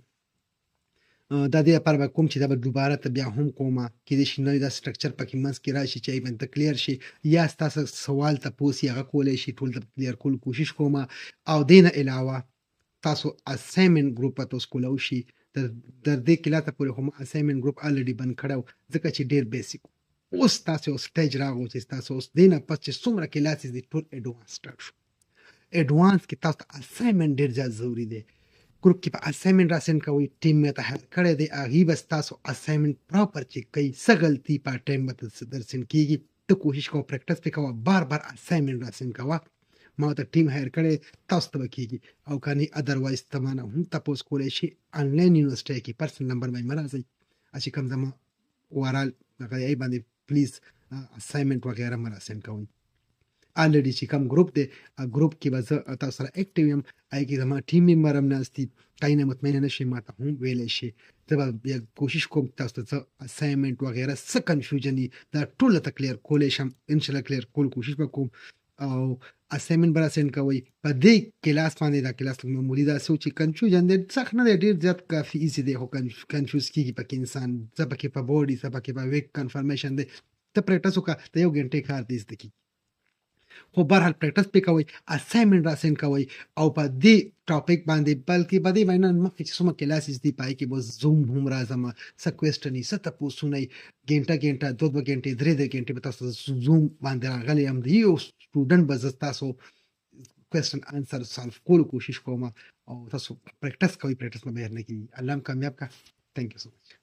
دا دې لپاره به کوم چې دا به دوباره ته بیا هم کوم کېدای شي نوی دا سټرکچر پکې منځ کې راشي چې هغې باندې کلیر شي یا ستاسو سوال تپوس یې هغه کولی شي ټول د کلیر کولو کوشش کوم او دې نه علاوه تاسو اسایمنټ ګروپ به تاسو کولی شي تر دې کلاس پورې خو ما اسایمنټ ګروپ الریډي بند کړی و ځکه چې ډېر بیسیک اوس تاسو یو سټیج راغو چې تاسو اوس دې نه پس چې څومره کلاسز دي ټول اډوانس سټارټ شو اډوانس کې تاسو ته اسایمنټ ډېر زیات ضروري دی ګروپ کې په اسایمنټ راسند کوئ ټیم مې ته هیلپ کړی دی هغې به ستاسو اسایمنټ پراپر چیک کوي څه غلطي په ټایم به درسند کېږي ته کوشش کوه پریکټس پې کوه بار بار اسایمنټ راسند کوه ما ته ټیم هایر کړی تاسو ته به کېږي او که نه ادروایز ته مانه هم تپوس کولی شي آنلاین یونیورسټۍ کې پرسنل نمبر باندې مه راځئ چې کوم زما اوورال هغه یې باندې پلیز اسایمنټ وغیره مه راسند کوئ الریډي چې کوم ګروپ دی ګروپ کې به زه تاسو سره اکټیو یم هغې کې زما ټیم ممبر هم ناست دي کای نه مطمئنه نه شئ ما ته هم ویلی شي زه به بیا کوشش کوم تاسو ته څه اسایمنټ وغیره څه کنفیوژن دي دا ټول ته کلیر کولی شم انشاءالله کلیر کول کوشش به کوم او اسایمنټ به راسینډ کوئ په دې کلاس باندې دا کلاس معمولي داسې و چې کنفیوژن دی سخت نه دی ډېر زیات کافي ایزي دی خو کنفیوز کېږي پکې انسان څه پکې په بوډي څه پکې په ویک کنفرمیشن دی ته پریکټس وکړه د یو ګنټې کار دې زده کېږي خو بهرحال پریکټس پې کوئ اسایمنټ راسینډ کوئ او په دې ټاپک باندې بلکې په دې باندې مخکې چې څومره کلاسز دي په هغې کې به زوم هم راځم څه کوېسټن وي څه تپوسونه وي ګنټه ګنټه دوه دوه ګنټې درې درې ګنټې به تاسو زوم باندې راغلی یم د یو سټوډنټ به زه تاسو کوېسټن انسر سالو کولو کوشش کوم او تاسو پریکټس کوئ پریکټس مه بهر نه کېږي الله هم کامیاب کړه تھینک یو سو مچ